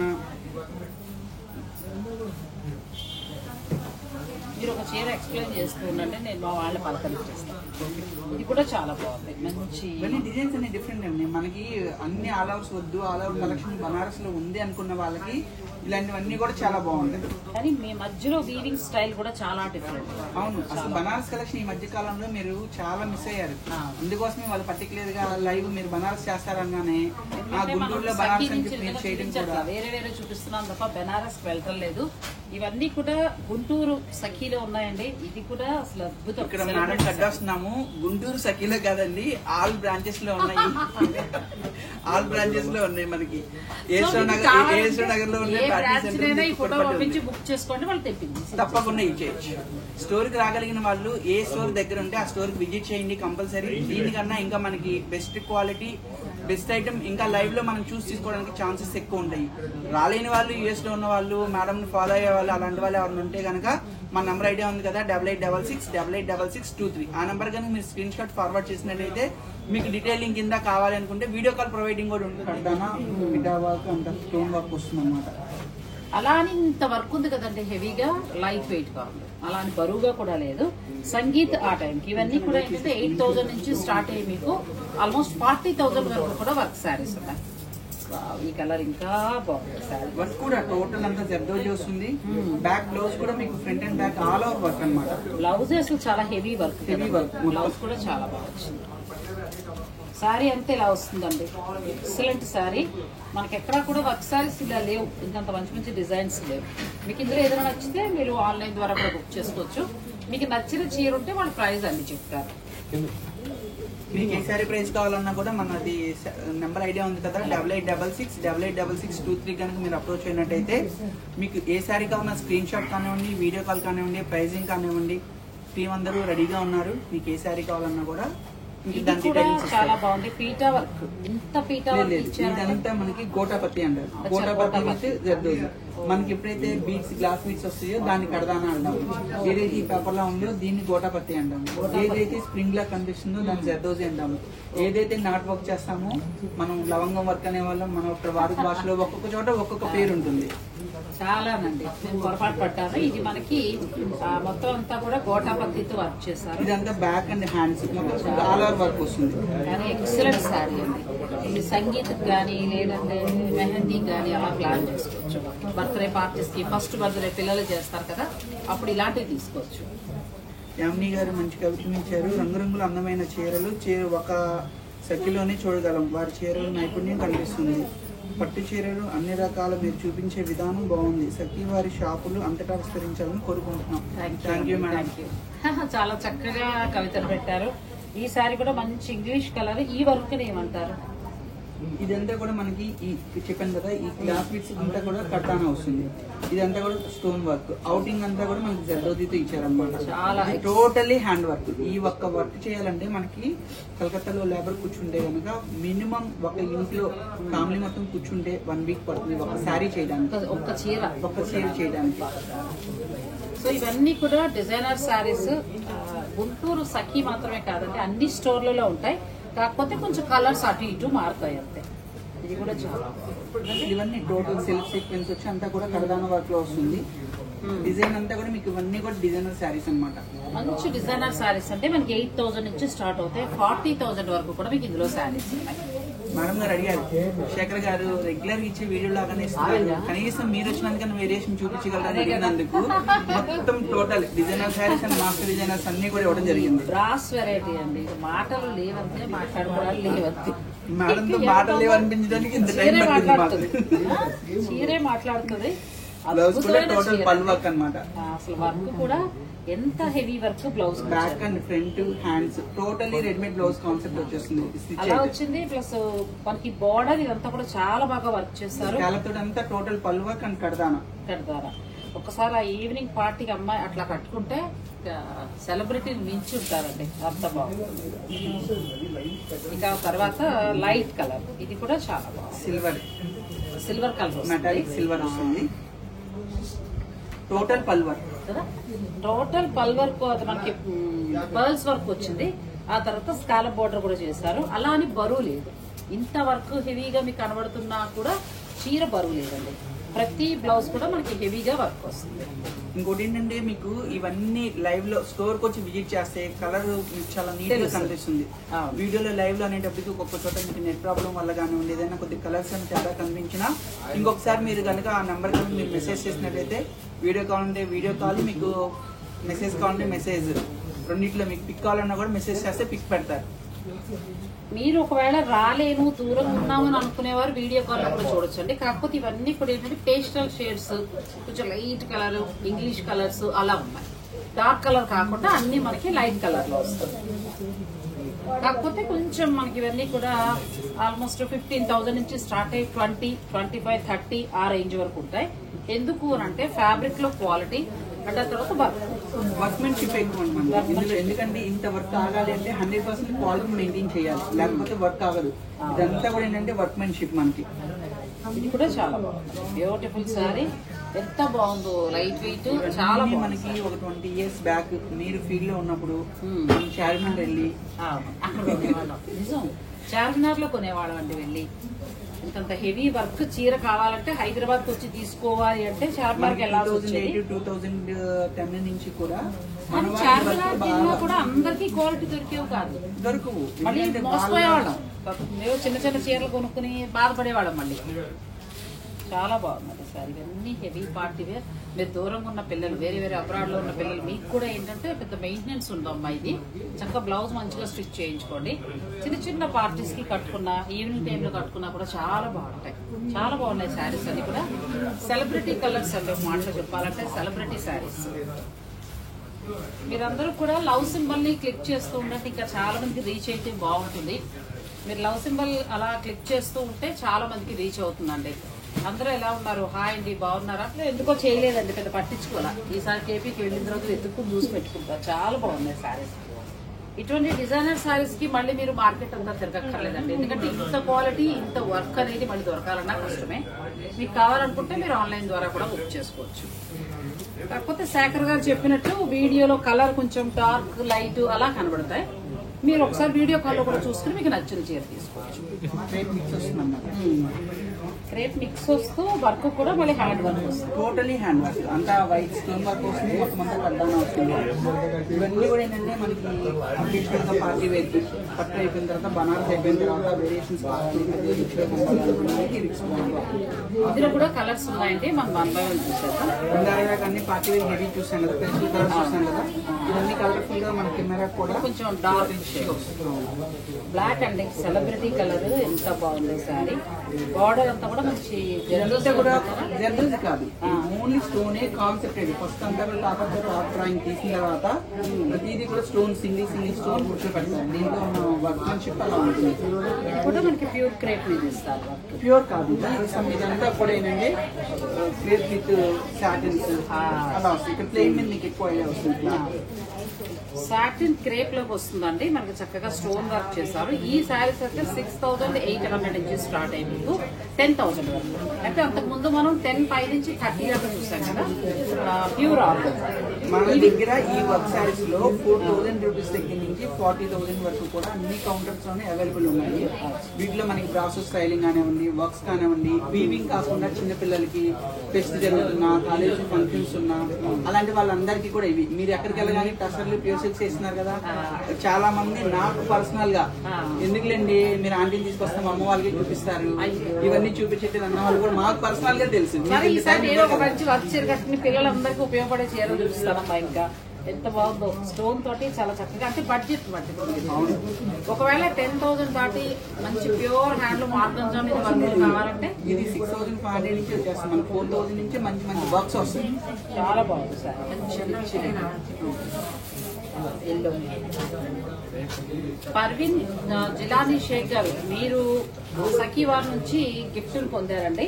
మీరు ఒక చీర ఎక్స్ప్లెయిన్ చేస్తుంటే నేను మా వాళ్ళ పలకరించేస్తాను. ఇది కూడా చాలా బాగుంది, మంచి ఇవన్నీ డిజైన్స్ అన్ని డిఫరెంట్ అండి. మనకి అన్ని ఆల్ ఓవర్స్ వద్దు, ఆల్ ఓవర్ కలెక్షన్ బనారస్ లో ఉంది అనుకున్న వాళ్ళకి ఇలాంటివన్నీ కూడా చాలా బాగుంటాయి. కానీ మీ మధ్యలో వీవింగ్ స్టైల్ కూడా చాలా డిఫరెంట్. అవును, అసలు బనారస్ కలెక్షన్ ఈ మధ్య కాలంలో మీరు చాలా మిస్ అయ్యారు. అందుకోసమే వాళ్ళు పర్టికులర్ గా లైవ్ మీరు బనారస్ చేస్తారనగానే ఆ గుంటూరులో బనారస్ మీరు చేయడం కూడా వేరే వేరే చూపిస్తున్నాం తప్ప బెనారస్ వెళ్ళటం లేదు. ఇవన్నీ కూడా గుంటూరు సఖీలో ఉన్నాయండి. ఇది కూడా అసలు అద్భుతం. ఇక్కడ మేడం కట్టేస్తున్నాము. గుంటూరు సఖీలో కాదండి, ఆల్ బ్రాంచెస్ లో ఉన్నాయి. ఆల్ బ్రాంచెస్ లో ఉన్నాయి. మనకి ఏసో నగర్ లో ఉన్నాయి. బుక్ చేసుకోండి, వాళ్ళు తెప్పింది తప్పకుండా ఇచ్చేయచ్చు. స్టోర్ కి రాగలిగిన వాళ్ళు ఏ స్టోర్ దగ్గర ఉంటే ఆ స్టోర్ కి విజిట్ చేయండి కంపల్సరీ. దీనికన్నా ఇంకా మనకి బెస్ట్ క్వాలిటీ బెస్ట్ ఐటమ్ ఇంకా లైవ్ లో మనం చూసి తీసుకోవడానికి ఛాన్సెస్ ఎక్కువ ఉంటాయి. రాలేని వాళ్ళు, యూఎస్ లో ఉన్న వాళ్ళు, మేడం ఫాలో అయ్యే వాళ్ళు, అలాంటి వాళ్ళు ఎవరైనా ఉంటే కనుక మా నంబర్ ఐడియా ఉంది కదా 8866886623. ఆ నెంబర్ కనుక మీరు స్క్రీన్ షాట్ ఫార్వర్డ్ చేసినట్లయితే మీకు డీటెయిలింగ్ కింద కావాలి అనుకుంటే వీడియో కాల్ ప్రొవైడింగ్ కూడా ఉంటుంది. అంత స్టోన్ వర్క్ వస్తుంది అనమాట. అలా అని ఇంత వర్క్ ఉంది కదండి, హెవీగా లైట్ వెయిట్ కావాలి, అలా అని బరువుగా కూడా లేదు. సంగీత్ ఆ టైంకి ఇవన్నీ కూడా ఏంటంటే 8,000 నుంచి స్టార్ట్ అయ్యి మీకు ఆల్మోస్ట్ 40,000 వరకు కూడా వర్క్ శారీస్ ఉన్నాయి. ఈ కలర్ ఇంకా బాగుంది. శారీ వర్క్ కూడా టోటల్ అంతా జర్దోజీ వస్తుంది. బ్యాక్ బ్లౌజ్ కూడా మీకు front and back all over work అనమాట. బ్లౌజ్ అసలు చాలా హెవీ వర్క్. బ్లౌజ్ కూడా చాలా బాగా వచ్చింది. శారీ అంతే ఇలా వస్తుందండి, ఎక్సలెంట్ శారీ. మనకి ఎక్కడా కూడా వర్క్ శారీస్ ఇలా లేవు, ఇంకంత మంచి మంచి డిజైన్స్ లేవు. మీకు ఇందులో ఏదైనా నచ్చితే మీరు ఆన్లైన్ ద్వారా కూడా బుక్ చేసుకోవచ్చు. మీకు నచ్చిన చీర ఉంటే వాళ్ళ ప్రైస్ అన్ని చెప్తారు. మీకు ఏ శారీ ప్రైస్ కావాలన్నా కూడా మనది నెంబర్ ఐడియా ఉంది కదా 8866886623 కనుక మీరు అప్రోచ్ అయినట్టయితే మీకు ఏ శారీ కావాలన్నా స్క్రీన్ షాట్ కానివ్వండి, వీడియో కాల్ కానివ్వండి, ప్రైజింగ్ కానివ్వండి, టీం అందరూ రెడీగా ఉన్నారు. మీకు ఏ శారీ కావాలన్నా కూడా చాలా బాగుంది. పీటా వర్క్, ఇంత పీటా వర్క్ ఇదంతా మనకి గోటాపత్తి అంటారు. గోటాపత్తి విత్ జర్దోజీ. మనకి ఎప్పుడైతే బీట్స్ గ్లాస్ బీట్స్ వస్తాయో దాన్ని కడదానా అంటాము. ఏదైతే ఈ పేపర్ లా ఉందో దీన్ని గోటాపత్తి అంటాము. ఏదైతే స్ప్రింగ్ లా కనిపిస్తుందో దాన్ని జర్దోజీ అంటాము. ఏదైతే నాట్ వర్క్ చేస్తామో మనం లవంగం వర్క్ అనే వాళ్ళం, మన వాడుక భాషలో ఒక్కొక్క చోట ఒక్కొక్క పేరు ఉంటుంది. చాలానండి, నేను పొరపాటు పడ్డాను. ఇది మనకి మొత్తం అంతా కూడా గోటాపత్తితో వర్క్ చేశారు. ఇదంతా బ్యాక్ అండ్ హ్యాండ్స్ మొత్తం ఆల్ ఓవర్ వర్క్ వస్తుంది. కానీ ఎక్సలెంట్ శారీ అండి. ఇది సంగీత్ కానీ లేదంటే మెహందీ కానీ అలా ప్లాన్ చేసుకోవచ్చు. బర్త్డే పార్టీస్ కి, ఫస్ట్ బర్త్డే పిల్లలు చేస్తారు కదా, అప్పుడు ఇలాంటివి తీసుకోవచ్చు. యామిని గారు మంచి కవిత్వం ఇచ్చారు. రంగురంగుల అందమైన చీరలు ఒక సఖిలోనే చూడగలం. వారి చీరలు నైపుణ్యం కనిపిస్తుంది. పట్టు చీరలు అన్ని రకాల మీరు చూపించే విధానం బాగుంది. సఖి వారి షాపులు అంతటా విస్తరించాలని కోరుకుంటున్నాం. Thank you madam. చాలా చక్కగా కవితలు పెట్టారు. ఈ సారీ కూడా మంచి ఇంగ్లీష్ కలర్. ఈ వర్క్ ఏమంటారు? ఇదంతా కూడా మనకి చెప్పాను కదా, ఈ గ్లాస్ బిట్స్ అంతా కూడా కట్టానా వస్తుంది. ఇదంతా కూడా స్టోన్ వర్క్. అవుటింగ్ అంతా కూడా మనకి జర్దోజీతో ఇచ్చారనమాట. Totally hand work. ఈ ఒక్క వర్క్ చేయాలంటే మనకి కలకత్తాలో లేబర్ కూర్చుంటే కనుక మినిమం ఒక ఇంట్లో ఫ్యామిలీ మొత్తం కూర్చుంటే 1 వీక్ పడుతుంది ఒక శారీ చేయడానికి, ఒక్క చీర చేయడానికి. సో ఇవన్నీ కూడా డిజైనర్ శారీస్. గుంటూరు సఖీ మాత్రమే కాదండి, అన్ని స్టోర్లలో ఉంటాయి. కాకపోతే కొంచెం కలర్స్ అటు ఇటు మారుతాయి అంతే. ఇది కూడా చాలా ఇవన్నీ టోటల్ సెల్ఫ్ సీక్వెన్స్ వచ్చి అంతా కూడా కడదాన వర్క్ లో వస్తుంది. డిజైన్ అంతా కూడా మీకు ఇవన్నీ కూడా డిజైనర్ శారీస్ అన్నమాట. మంచి డిజైనర్ శారీస్ అంటే మనకి 8,000 నుంచి స్టార్ట్ అవుతాయి, 40,000 వరకు కూడా మీకు ఇందులో శారీస్ ఉన్నాయి. మేడం గారు అడిగారు, శేఖర్ గారు రెగ్యులర్ ఇచ్చే వీడియో లాగానే ఇస్తారు, కనీసం మీరు వచ్చినందుకన్నా వేరియేషన్ చూపించగలరని అడిగినందుకు మొత్తం total designer saris and master designers అన్ని కూడా ఇవ్వడం జరిగింది. బ్రాస్ వెరైటీ అండి, మాటలు లేవంతే, మాట్లాడుకోవడాలు లేవంతే. మేడంతో మాటలు లేవనిపించడానికి ఇంత టైం పడుతుంది. చీరే మాట్లాడుతుంది. బ్లౌజ్ కూడా టోటల్ పల్ వర్క్ అన్నమాట. అసలు వర్క్ కూడా ఎంత heavy work, blouse back and front hands totally readymade blouse concept వచ్చేస్తుంది. అలా వచ్చింది. ప్లస్ మనకి బార్డర్ ఇదంతా కూడా చాలా బాగా వర్క్ చేస్తారు. అంతా టోటల్ పల్ వర్క్ అండ్ కడదానా. ఒకసారి ఆ ఈవినింగ్ పార్టీకి అమ్మాయి అట్లా కట్టుకుంటే సెలబ్రిటీని మించి ఉంటారండి, అంత బాగుంది. ఇక తర్వాత లైట్ కలర్, ఇది కూడా చాలా బాగుంది. సిల్వర్ కలర్ మెటాలిక్ సిల్వర్ వస్తుంది. టోటల్ పల్ వర్క్ కదా, టోటల్ పల్ వర్క్. అది మనకి పర్ల్స్ వర్క్ వచ్చింది. ఆ తర్వాత స్కాలప్ బోర్డర్ కూడా చేశారు. అలా అని బరువు లేదు. ఇంత వర్క్ హెవీగా మీకు కనబడుతున్నా కూడా చీర బరువు లేదండి. ప్రతి బ్లౌజ్ కూడా మనకి హెవీగా వర్క్ వస్తుంది. ఇంకోటి ఏంటంటే మీకు ఇవన్నీ లైవ్ లో స్టోర్ కి వచ్చి విజిట్ చేస్తే కలర్ చాలా నీట్ గా కనిపిస్తుంది. వీడియోలో లైవ్ లో అనేటప్పటికి ఒక్కొక్క చోట మీకు నెట్ ప్రాబ్లం వల్ల కానివ్వండి, ఏదైనా కొద్ది కలర్స్ అని తేడా కనిపించినా ఇంకొకసారి మీరు కనుక ఆ నెంబర్ కి మీరు మెసేజ్ చేసినట్లయితే వీడియో కావాలంటే వీడియో కాల్, మీకు మెసేజ్ కావాలంటే మెసేజ్, రెండింటిలో మీకు పిక్ కావాలన్నా కూడా మెసేజ్ చేస్తే పిక్ పెడతారు. మీరు ఒకవేళ రాలేను దూరం ఉన్నామని అనుకునేవారు వీడియో కాల్ లో కూడా చూడొచ్చండి. కాకపోతే ఇవన్నీ కూడా ఏంటంటే పేస్టల్ షేడ్స్, కొంచెం లైట్ కలర్, ఇంగ్లీష్ కలర్స్ అలా ఉన్నాయి. డార్క్ కలర్ కాకుండా అన్ని మనకి లైట్ కలర్ లో వస్తుంది. కాకపోతే కొంచెం మనకి ఇవన్నీ కూడా ఆల్మోస్ట్ 15,000 నుంచి స్టార్ట్ అయ్యి 20, 25, 30 ఆ రేంజ్ వరకు ఉంటాయి. ఎందుకు అంటే ఫ్యాబ్రిక్ లో క్వాలిటీ అంటే తర్వాత వర్క్మెన్షిప్ ఎక్కువ ఉంటుంది. ఎందుకంటే ఇంత వర్క్ ఆగాలి అంటే 100% క్వాలిటీ మెయింటైన్ చేయాలి, లేకపోతే వర్క్ ఆగదు. ఇదంతా కూడా ఏంటంటే వర్క్మెన్షిప్. మనకి ఇది కూడా చాలా బాగుంది, బ్యూటిఫుల్ సారీ. ఎంత బాగుందో, లైట్ వెయిట్, చాలా మనకి ఒక 20 years బ్యాక్ మీరు ఫీల్డ్ లో ఉన్నప్పుడు చార్మినార్ వెళ్ళి అక్కడ కొనేవాళ్ళం. నిజం, చార్మినార్ లో కొనేవాళ్ళం అండి వెళ్ళి. ఇంత హెవీ వర్క్ చీర కావాలంటే హైదరాబాద్ కి వచ్చి తీసుకోవాలి అంటే చార్మినార్ కి వెళ్ళాల్సి వచ్చేది. 2010 నుంచి కూడా చార్మినార్ కూడా అందరికి క్వాలిటీ దొరికేవి కాదు, దొరకవు. మళ్ళీ మోసపోయేవాళ్ళం. మేము చిన్న చిన్న చీరలు కొనుక్కుని బాధపడేవాళ్ళం. మళ్ళీ చాలా బాగున్నది సార్. ఇవన్నీ హెవీ పార్టీ వేర్. మీరు దూరంగా ఉన్న పిల్లలు, వేరే వేరే అబ్రాడ్ లో ఉన్న పిల్లలు, మీకు కూడా ఏంటంటే పెద్ద మెయింటెనెన్స్ ఉండమ్మా. ఇది చక్కగా బ్లౌజ్ మంచిగా స్టిచ్ చేయించుకోండి. చిన్న చిన్న పార్టీస్ కి కట్టుకున్నా, ఈవినింగ్ టైమ్ లో కట్టుకున్నా కూడా చాలా బాగుంటాయి. చాలా బాగున్నాయి శారీస్ అన్ని కూడా. సెలబ్రిటీ కలర్స్ అంటే మాటలో చెప్పాలంటే సెలబ్రిటీ శారీస్. మీరందరూ కూడా లవ్ సింబల్ ని క్లిక్ చేస్తూ ఉండండి, ఇంకా చాలా మందికి రీచ్ అయితే బాగుంటుంది. మీరు లవ్ సింబల్ అలా క్లిక్ చేస్తూ ఉంటే చాలా మందికి రీచ్ అవుతుందండి. అందరూ ఎలా ఉన్నారు, హాయ్ అండి, బాగున్నారా? అట్లా ఎందుకో చేయలేదండి, పెద్ద పట్టించుకోవాలా. ఈసారి కేపీకి వెళ్ళిన తర్వాత వెతుక్కుని చూసి పెట్టుకుంటారు. చాలా బాగున్నాయి శారీస్. ఇటువంటి డిజైనర్ శారీస్ కి మళ్ళీ మీరు మార్కెట్ అంతా తిరగక్కర్లేదండి. ఎందుకంటే ఇంత క్వాలిటీ, ఇంత వర్క్ అనేది మళ్ళీ దొరకాలన్నా కష్టమే. మీకు కావాలనుకుంటే మీరు ఆన్లైన్ ద్వారా కూడా బుక్ చేసుకోవచ్చు. కాకపోతే శేఖర్ గారు చెప్పినట్టు వీడియోలో కలర్ కొంచెం డార్క్, లైట్ అలా కనబడతాయి. మీరు ఒకసారి వీడియో కాల్లో కూడా చూసుకుని మీకు నచ్చిన చీర తీసుకోవచ్చు. క్రేప్ మిక్స్ వస్తూ వర్క్ కూడా మళ్ళీ హ్యాండ్ వర్క్ వస్తుంది. టోటలీ హ్యాండ్ వర్క్ అంతా వైట్ స్టోన్ వర్క్ వస్తుంది. మొత్తం అంతా కడ్డాన వస్తుంది. ఇవన్నీ కూడా ఏంటంటే మనకి అఫీషియల్ గా పార్టీ వేర్ పట్టు అయిపోయిన తర్వాత, బనారస్ అయిపోయిన తర్వాత వేరియేషన్స్ ఇందులో కూడా కలర్స్ ఉన్నాయండి. మనం 1 by 1 చూసేద్దాం. అన్ని పార్టీ వేర్ హెవీ చూసాం కదా, పెన్సిల్ కలర్స్ చూసాం కదా. ఇవన్నీ కలర్ఫుల్ గా మన కెమెరా కూడా కొంచెం డార్క్ బ్లాక్ అండి, సెలబ్రిటీ కలర్. ఎంత బాగుంది సారీ. బార్డర్ అంతా కూడా మంచి జర్దోసి కాదు, ఓన్లీ స్టోనే కాన్సెప్ట్. ఇది ఫస్ట్ అంతా కూడా టాప్ డ్రాయింగ్ తీసిన తర్వాత ప్రతిదీ కూడా స్టోన్, సింగిల్ స్టోన్ కూర్చోబెడతారు. దీంట్లో ఉన్న వర్క్మెన్షిప్ అలా ఉంటుంది. ఇది కూడా మనకి ప్యూర్ క్రేప్ మీద ఇస్తారు. ప్యూర్ కాదు, ఇదంతా కూడా ఏంటంటే క్రేప్ విత్ సాటిన్స్ అలా వస్తుంది. ఇక్కడ ప్లెయిన్ మీద మీకు ఎక్కువ ఐడియా వస్తుంది. సాటిన్ క్రేప్ లోకి వస్తుందండి. మనకి చక్కగా స్టోన్ వర్క్ చేశారు. ఈ శారీస్ అయితే 6,800 నుంచి స్టార్ట్ అయ్యి మీకు 10,000 1000 వరకు. అంటే అంతకుముందు మనం 10 పై నుంచి 30 దాకా చూసాం కదా, ప్యూర్ ఆర్గన్. మన దగ్గర ఈ వర్క్ సారీస్ లో 4000 రూపీస్ దగ్గర నుంచి 40,000 వరకు కూడా అన్ని కౌంటర్స్ లోనే అవైలబుల్ ఉన్నాయి. వీటిలో మనకి బ్రాసో స్టైలింగ్ కానివ్వండి, వర్క్స్ కానివ్వండి, వీవింగ్ కాకుండా చిన్నపిల్లలకి ఫెస్ట్ జరుగుతున్నా, కాలేజ్ ఫంక్షన్స్ ఉన్నా అలాంటి వాళ్ళందరికీ కూడా ఇవి. మీరు ఎక్కడికి వెళ్ళగానే టసర్లు ప్యూర్ సిల్క్స్ వేస్తున్నారు కదా, చాలా మంది నాకు పర్సనల్ గా ఎందుకులేండి మీరు ఆంటీని తీసుకొస్తాం అమ్మ వాళ్ళకి చూపిస్తారు, ఇవన్నీ చూపించేది అన్న వాళ్ళు కూడా మాకు పర్సనల్ గా తెలుసు. ఈసారి నేను ఒక మంచి వర్క్ చీర కట్టుకుని పిల్లలందరికీ ఉపయోగపడే చీర చూపిస్తానమ్మా. ఇంకా ఎంత బాగుందో, స్టోన్ తోటి చాలా చక్కగా, అంటే బడ్జెట్ ఒకవేళ 10,000 దాటి మంచి ప్యూర్ హ్యాండ్లూమ్ ఆర్గంజా మీద వర్క్ కావాలంటే ఇది 6,500 నుంచి వచ్చేస్తాం. మన 4,000 నుంచి మంచి మంచి వర్క్స్ వస్తాయి. చాలా బాగుంది సార్, మంచి పర్వీన్ జిలానీ షేక్ గారు, మీరు సఖీ వారి నుంచి గిఫ్ట్ పొందారండి.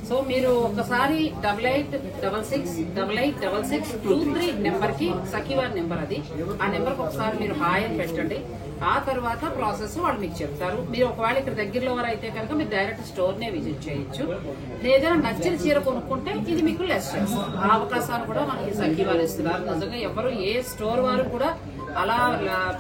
సో మీరు ఒకసారి 8866886623 నెంబర్ కి సఖీ వారి నెంబర్ అది, ఆ నెంబర్ కి ఒకసారి మీరు హాయ్ అని పెట్టండి. ఆ తర్వాత ప్రాసెస్ వాళ్ళు మీకు చెప్తారు. మీరు ఒకవేళ ఇక్కడ దగ్గరలో వారు అయితే కనుక మీరు డైరెక్ట్ స్టోర్ నే విజిట్ చేయొచ్చు. ఏదైనా నచ్చిన చీర కొనుక్కుంటే ఇది మీకు లెస్ చేస్తారు. ఆ అవకాశాలు కూడా మనకి సఖీ వారు ఇస్తున్నారు. నిజంగా ఎవరు ఏ స్టోర్ వారు కూడా అలా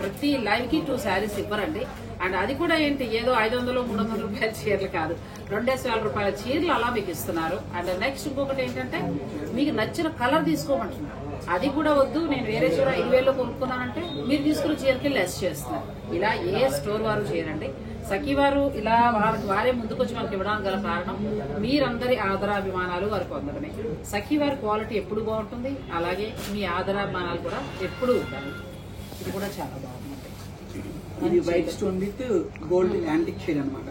ప్రతి లైవ్ కి 2 శారీస్ ఇవ్వరండి. అండ్ అది కూడా ఏంటి, ఏదో 500-300 రూపాయల చీరలు కాదు, 2,500 రూపాయల చీరలు అలా మీకు ఇస్తున్నారు. అండ్ నెక్స్ట్ ఇంకొకటి ఏంటంటే మీకు నచ్చిన కలర్ తీసుకోమంటున్నారు. అది కూడా వద్దు, నేను వేరే చీర 5,000లో కొనుక్కున్నానంటే మీరు తీసుకున్న చీరకి లెస్ చేస్తున్నారు. ఇలా ఏ స్టోర్ వారు చేయరండి. సఖీ వారు ఇలా వారే ముందుకొచ్చి మనకి ఇవ్వడానికి గల కారణం మీరందరి ఆదరాభిమానాలు వారికి పొందడమే. సఖీ వారి క్వాలిటీ ఎప్పుడు బాగుంటుంది, అలాగే మీ ఆదరాభిమానాలు కూడా ఎప్పుడు ఉండాలి. ఇది కూడా చాలా బాగుంది. ఇది white stone with gold antique shade అనమాట.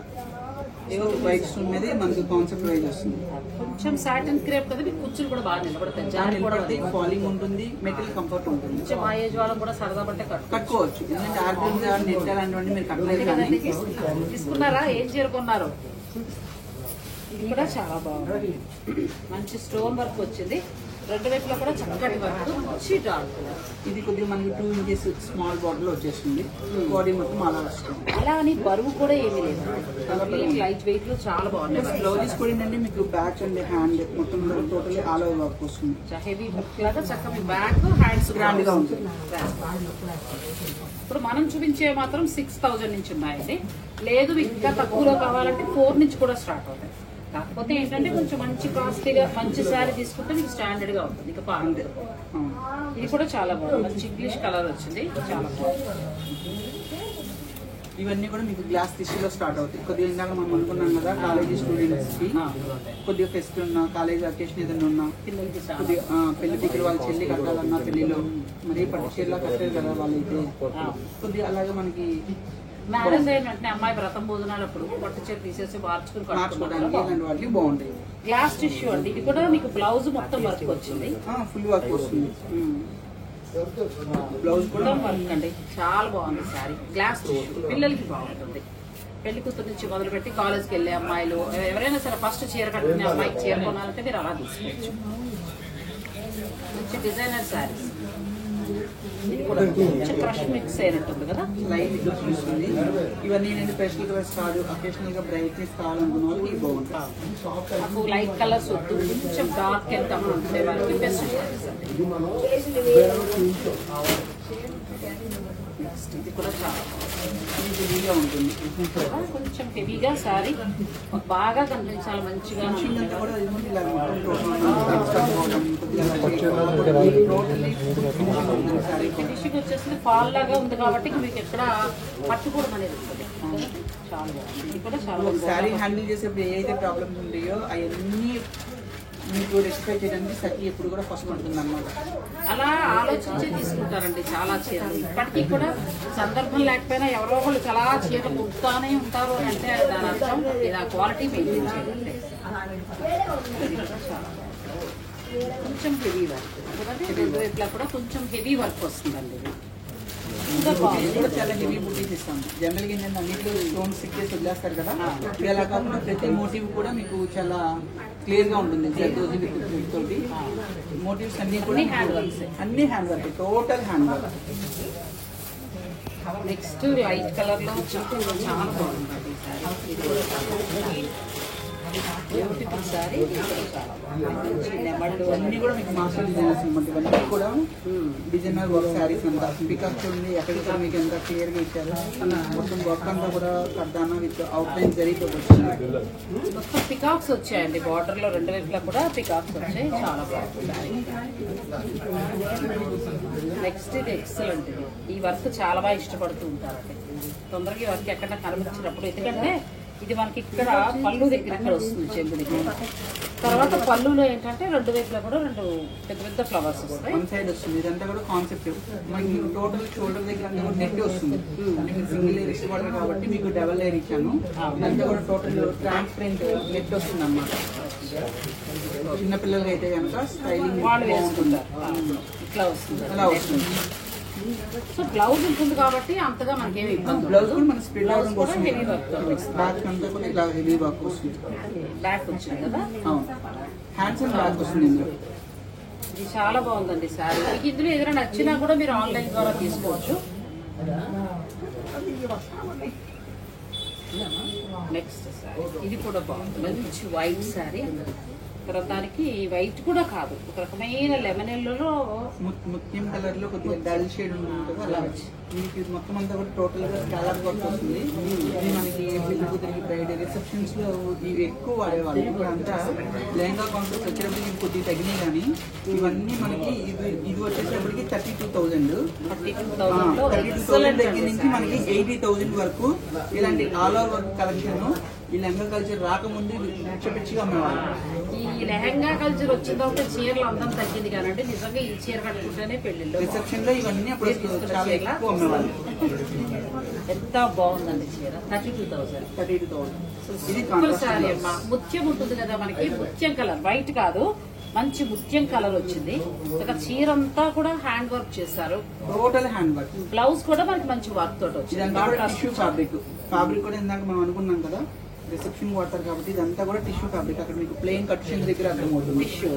వైట్ స్టోన్ మీద మనకు కాన్సెప్ట్ వైజ్ వస్తుంది. కొంచెం సాటిన్ క్రేప్ కదా, మీకు కుచ్చులు కూడా బాగా నిలబడతాయి, ఫాలింగ్ ఉంటుంది, మెటీరియల్ కంఫర్ట్ ఉంటుంది. కొంచెం మా ఏజ్ వాళ్ళని కూడా సరదా పట్టే కట్టుకోవచ్చు. ఎందుకంటే ఆర్గన్ నెట్ అలాంటివన్నీ మీరు కట్టలేదు కానీ తీసుకున్నారా, ఏం చేరుకున్నారు. ఇది కూడా చాలా బాగుంది, మంచి స్టోన్ వర్క్ వచ్చింది. 2 వైపులా కూడా చక్కటి వర్క్, మంచి డార్క్. ఇది కొద్దిగా మనకి 2 ఇంచెస్ స్మాల్ బాటిల్ వచ్చేస్తుంది. బాడీ మొత్తం అలా వస్తుంది. అలా అని బరువు కూడా ఏమీ లేదు, లైట్ వెయిట్ లో చాలా బాగున్నాయి. బ్లౌజెస్ కూడా ఏంటంటే మీకు బ్యాక్ అండ్ హ్యాండ్ మొత్తం టోటల్లీ ఆల్ ఓవర్ వర్క్ వస్తుంది. హెవీ వర్క్ లాగా చక్కగా బ్యాక్ హ్యాండ్స్ గ్రాండ్ గా ఉంటుంది. ఇప్పుడు మనం చూపించే మాత్రం 6,000 నుంచి ఉన్నాయండి. లేదు ఇంకా తక్కువలో కావాలంటే 4 నుంచి కూడా స్టార్ట్ అవుతాయి. కాకపోతే ఏంటంటే కొంచెం మంచి కాస్ట్లీగా మంచి శారీ తీసుకుంటే మీకు స్టాండర్డ్ గా ఉంటుంది. ఇక బాగుంది. ఇది కూడా చాలా బాగుంది, మంచి ఇంగ్లీష్ కలర్ వచ్చింది, చాలా బాగుంది. ఇవన్నీ కూడా మీకు గ్లాస్ టిష్యూలో స్టార్ట్ అవుతాయి. కొద్దిగా ఇందాక మనం అనుకున్నాం కదా, కాలేజీ స్టూడెంట్స్ కి కొద్దిగా ఫెస్ట్ ఉన్నా, కాలేజ్ అకేషన్ ఏదైనా ఉన్నా, కొద్దిగా పెళ్లి దగ్గర వాళ్ళ చెల్లి కట్టాలన్నా పెళ్లిలో మరీ పట్టు చీరలా కట్టారు కదా వాళ్ళైతే, కొద్దిగా అలాగే మనకి మ్యారేజ్ అయిన వెంటనే అమ్మాయి వ్రతం భోజనాలు అప్పుడు పట్టు చీర తీసేసి మార్చుకోవడానికి బాగుంటాయి. గ్లాస్ టిష్యూ అండి. ఇది కూడా మీకు బ్లౌజ్ మొత్తం వర్క్ వచ్చింది, ఫుల్ వర్క్ వస్తుంది. బ్లౌజ్ కూడా వర్క్ అండి, చాలా బాగుంది శారీ. గ్లాస్ టిష్యూ పిల్లలకి బాగుంటుంది. పెళ్లి కూతురు నుంచి మొదలుపెట్టి కాలేజ్కి వెళ్ళే అమ్మాయిలు ఎవరైనా సరే ఫస్ట్ చీర కట్టుకునే అమ్మాయికి చీర కొనాలంటే మీరు అలా తీసుకోవచ్చు. మంచి డిజైనర్ శారీస్. ఇది కూడా కొంచెం క్రష్ మిక్స్ అయినట్టుంది కదా, లైట్ చూస్తుంది. ఇవన్నీ నేను స్పెషల్ కలర్స్ కాదు, అకేషనల్ గా బ్రైట్నెస్ కావాలనుకున్న వాళ్ళకి ఇవి బాగుంటాయి. నాకు లైట్ కలర్స్ వద్దు, కొంచెం డార్క్ వెళ్తామని ఉంటే వాళ్ళకి బెస్ట్ శారీస్ అండి. ఇది కూడా చాలా హెవీగా ఉంటుంది, కొంచెం హెవీగా శారీ బాగా కనిపించాలి, మంచిగా ఫినిషింగ్ వచ్చేసి ఫాల్ లాగా ఉంది కాబట్టి మీకు ఎక్కడ పట్టుకోవడం అనేది ఉంటుంది. చాలా బాగుంది. ఇది కూడా చాలా బాగుంది. శారీ హ్యాండిల్ చేసేప్పుడు ఏదైతే ప్రాబ్లమ్స్ ఉంటాయో అవన్నీ మీకు రెక్టిఫై చేయడానికి సఖీ ఎప్పుడు కూడా ఫస్ట్ ఉంటుంది అన్నమాట. అలా ఆలోచించి తీసుకుంటారండి చాలా చీరలు. ఇప్పటికీ కూడా సందర్భం లేకపోయినా ఎవరో ఒకళ్ళు చాలా చీరలు కుడుతానే ఉంటారు అంటే దాని అర్థం ఇలా క్వాలిటీ మెయింటైన్ చేయాలంటే. కొంచెం హెవీ వర్క్ ఎందుకంటే 2 వైపులా కూడా కొంచెం హెవీ వర్క్ వస్తుందండి. కూడా చాలా హెవీ బుటీస్ ఇస్తాం. జనరల్ గా ఏంటంటే అన్నింటిలో స్టోన్ స్టిక్ చేసి వదిలేస్తారు కదా, ఇలా కాకుండా ప్రతి మోటివ్ కూడా మీకు చాలా క్లియర్ గా ఉంటుంది. తోటి మోటివ్స్ అన్ని కూడా అన్ని hand work, total hand work. Next light colour లో చాలా బాగుంటుంది. Beautiful sorry. అన్ని కూడా మీకు మాస్టర్ డిజైనర్స్ అనమాట. ఇవన్నీ కూడా డిజైనర్ వర్క్ శారీస్ అంతా పికప్ చూడండి ఎక్కడిక్కడ మీకు ఎంత క్లియర్ గా ఇచ్చారు. మొత్తం వర్క్ అంతా కూడా కర్దానా విత్ అవుట్ లైన్ జరిగిపోతుంది. మొత్తం పికాక్స్ వచ్చాయండి, బార్డర్ లో 2 వైపులా కూడా పికాక్స్ వచ్చాయి. చాలా బాగుంది. నెక్స్ట్ ఇది ఎక్సలెంట్. ఈ వర్క్ చాలా బాగా ఇష్టపడుతూ ఉంటారండి. తొందరగా ఈ వర్క్ ఎక్కడ కనిపించినప్పుడు, ఎందుకంటే ఇది మనకి ఇక్కడ పళ్ళు దగ్గర ఇక్కడ వస్తుంది, చెంగు దగ్గర. తర్వాత పళ్ళులో ఏంటంటే 2 వైపులా కూడా 2 పెద్ద పెద్ద ఫ్లవర్స్ వస్తాయి. వన్ సైడ్ వస్తుంది. ఇదంతా కూడా కాన్సెప్ట్ మనకి టోటల్ షోల్డర్ దగ్గర అంతా కూడా నెట్ వస్తుంది. సింగిల్ లేయర్ ఇష్టపడరు కాబట్టి మీకు డబల్ లేయర్ ఇచ్చాను. ఇదంతా కూడా టోటల్ ట్రాన్స్పరెంట్ నెట్ వస్తుంది అన్నమాట. చిన్నపిల్లలకి అయితే కనుక స్టైలింగ్ వాళ్ళు వేసుకుంటారు. ఇట్లా వస్తుంది, అలా వస్తుంది. సో బ్లౌజ్ ఉంటుంది కాబట్టి అంతగా మనకేమి ఇబ్బంది. బ్లౌజ్ కూడా మన స్ప్రెడ్ అవడం కోసం హెవీ వర్క్ బ్యాక్ అంతా కూడా ఇలా హెవీ వర్క్ వస్తుంది. బ్యాక్ వచ్చింది కదా. అవును, హ్యాండ్స్ అండ్ బ్యాక్ వస్తుంది ఇందులో. ఇది చాలా బాగుందండి సారీ. మీకు ఇందులో ఏదైనా నచ్చినా కూడా మీరు ఆన్లైన్ ద్వారా తీసుకోవచ్చు. నెక్స్ట్ సారీ ఇది కూడా బాగుంది, మంచి వైట్ సారీ. తర్వాత దానికి వైట్ కూడా కాదు, ఒక రకమైన లెమన్ ఎల్లోలో ముత్యం కలర్ లో కొద్దిగా డల్ షేడ్ ఉంటుంది. అలా వచ్చి మీకు ఇది మొత్తం అంతా కూడా టోటల్ గా స్కాలప్ వర్క్ వస్తుంది. ఇది మనకి పెళ్లి కూతురికి బ్రైడ్ రిసెప్షన్స్ లో ఇవి ఎక్కువ వాడేవాళ్ళు. ఇప్పుడు అంతా లెహంగా కాంప్లెక్స్ వచ్చేటప్పటికి ఇవి కొద్దిగా తగ్గినాయి. కానీ ఇవన్నీ మనకి ఇది వచ్చేటప్పటికి 32,000. 32,000 దగ్గర నుంచి మనకి 80,000 వరకు ఇలాంటి ఆల్ ఓవర్ వర్క్ కలెక్షన్. ఈ లెహంగా కల్చర్ రాకముందు పిచ్చిగా అమ్మేవాళ్ళు. ఈ లెహంగా కల్చర్ వచ్చిన తర్వాత చీరలు అందం తగ్గింది కానండి. నిజంగా ఈ చీర కట్టుకుంటేనే పెళ్లిలో రిసెప్షన్ లో ఇవన్నీ అప్పుడు చాలా ఎక్కువ అమ్మేవాళ్ళు. ఎంత బాగుందండి చీర. 32,000. 32,000. ఇది సారీ అమ్మ. ముత్యం ఉంటుంది కదా మనకి, ముత్యం కలర్, వైట్ కాదు, మంచి ముత్యం కలర్ వచ్చింది. ఇక చీర అంతా కూడా హ్యాండ్ వర్క్ చేశారు. Total hand work. బ్లౌజ్ కూడా మనకి మంచి వర్క్ తోటి వచ్చింది. టిష్యూ ఫ్యాబ్రిక్ కూడా ఇందాక మనం అనుకున్నాం కదా రిసెప్షన్ వాడతారు కాబట్టి ఇదంతా కూడా టిష్యూ ఫ్యాబ్రిక్. అక్కడ మీకు ప్లెయిన్ కట్షన్ దగ్గర అర్థమవుతుంది. టిష్యూ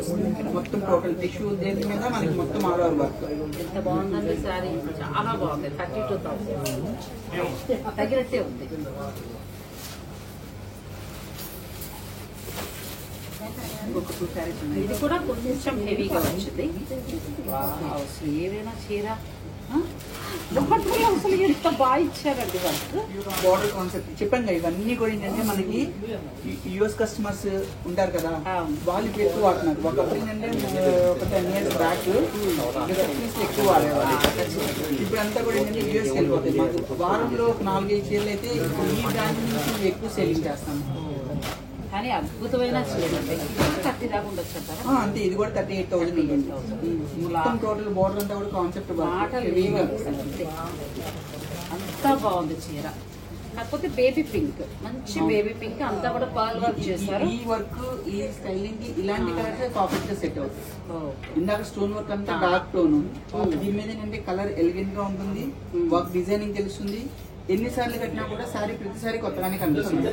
మొత్తం టోటల్ టిష్యూ దేని మీద మనకి మొత్తం ఆల్ ఓవర్ వర్క్. ఎంత బాగుందండి సారీ, చాలా బాగుంది. 32,000 తగినట్టే ఉంది. ఇంకొక 2 శారీస్ ఉన్నాయి. ఇది కూడా కొంచెం హెవీగా వచ్చింది. అసలు ఏదైనా చీర అసలు ఎంత బాగా ఇచ్చారండి వర్క్. బోర్డర్ కాన్సెప్ట్ చెప్పాను కదా. ఇవన్నీ కూడా ఏంటంటే మనకి యుఎస్ కస్టమర్స్ ఉంటారు కదా, వాళ్ళు ఇప్పుడు ఎక్కువ వాడుతున్నారు. ఒకప్పుడు ఏంటంటే ఒక 10 years బ్యాక్ ఎక్కువ వాడేవాళ్ళు. ఇప్పుడు అంతా కూడా ఏంటంటే యుఎస్కి వెళ్ళిపోతాయి. మాకు వారంలో 4-5 చీరలు అయితే ఈ బ్రాండ్ నుంచి ఎక్కువ సేలింగ్ చేస్తాము. కానీ అద్భుతమైన చీర 30 దాకా ఉండొచ్చు అంటారా? అంతే. ఇది కూడా 38,000. మొత్తం టోటల్ బోర్డర్ అంతా కూడా కాన్సెప్ట్ అంతా బాగుంది చీర. కాకపోతే బేబీ పింక్, మంచి బేబీ పింక్, అంతా కూడా పర్ల్ వర్క్ చేశారు. ఈ వర్క్ ఈ స్టైలింగ్ కి ఇలాంటి కలర్స్ పర్ఫెక్ట్ గా సెట్ అవుతుంది. ఇందాక స్టోన్ వర్క్ అంతా డార్క్ టోన్, దీని మీద ఏంటంటే కలర్ ఎలిగెంట్ గా ఉంటుంది. వర్క్ డిజైనింగ్ తెలుస్తుంది. ఎన్నిసార్లు కట్టినా కూడా సారీ ప్రతిసారి కొత్తగానే కనిపిస్తుంది.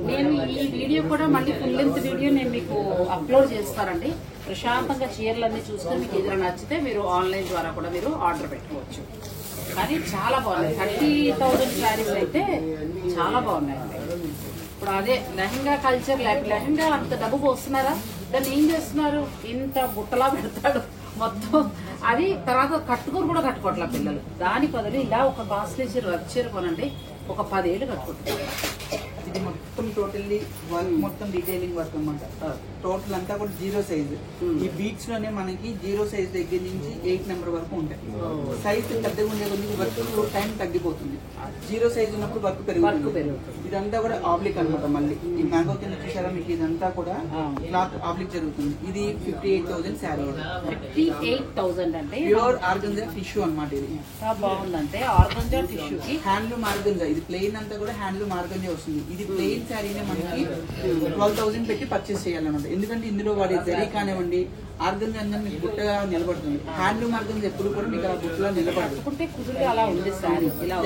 నేను ఈ వీడియో కూడా మళ్ళీ ఫుల్ లెంత్ వీడియో నేను మీకు అప్లోడ్ చేస్తానండి. ప్రశాంతంగా చీరలన్నీ చూసుకొని మీకు ఏదైనా నచ్చితే మీరు ఆన్లైన్ ద్వారా కూడా మీరు ఆర్డర్ పెట్టుకోవచ్చు. కానీ చాలా బాగున్నాయి. 30,000 శారీస్ అయితే చాలా బాగున్నాయండి. ఇప్పుడు అదే లెహంగా కల్చర్, లెహంగా అంత డబ్బు పోస్తున్నారా, దాన్ని ఏం చేస్తున్నారు, ఇంత బుట్టలా పెడతాడు మొత్తం. అది తర్వాత కట్టుకొని కూడా కట్టుకోవట్లా పిల్లలు. దాని బదులు ఇలా ఒక కాస్ట్లీ చీర వర్క్ చీర కొనండి, ఒక 10 ఏళ్ళు కట్టుకుంటారు. ఇది మొత్తం టోటల్లీ వర్క్, మొత్తం డీటెయిలింగ్ వర్క్ అన్నమాట. టోటల్ అంతా కూడా 0 సైజ్. ఈ బీట్స్ లోనే మనకి 0 సైజ్ దగ్గర నుంచి 8 నెంబర్ వరకు ఉంటాయి. సైజ్ పెద్దగా ఉండే కొద్దిగా వర్క్ టైం తగ్గిపోతుంది. 0 సైజ్ ఉన్నప్పుడు వర్క్ పెరుగుతుంది. ఇదంతా కూడా ఆబ్లిక్ అనమాట. మళ్ళీ ఈ మ్యాంగో కింద చూసారా మీకు, ఇదంతా కూడా క్లాత్ ఆబ్లిక్ జరుగుతుంది. ఇది 58,000 శారీ. 58,000 అంటే ప్యూర్ ఆర్గంజా టిష్యూ అనమాట. ఇది బాగుందంటే ఆర్గంజా టిష్యూకి హ్యాండ్లూమ్ ఆర్గంజా. ఇది ప్లెయిన్ అంతా కూడా హ్యాండ్లూమ్ ఆర్గంజా వస్తుంది. ఇది ప్లెయిన్ శారీనే మనకి 12,000 పెట్టి పర్చేస్ చేయాలన్నమాట. ఎందుకంటే ఇందులో వాడి జరీ కానివ్వండి, ఆర్గంజా అనేది మీకు బుట్టగా నిలబడుతుంది. హ్యాండ్లూమ్ ఆర్గంజా ఎప్పుడు కూడా మీకు ఆ బుట్టలో నిలబడుతుంది. కుదురు అలా ఉంది సారీ. ఇలా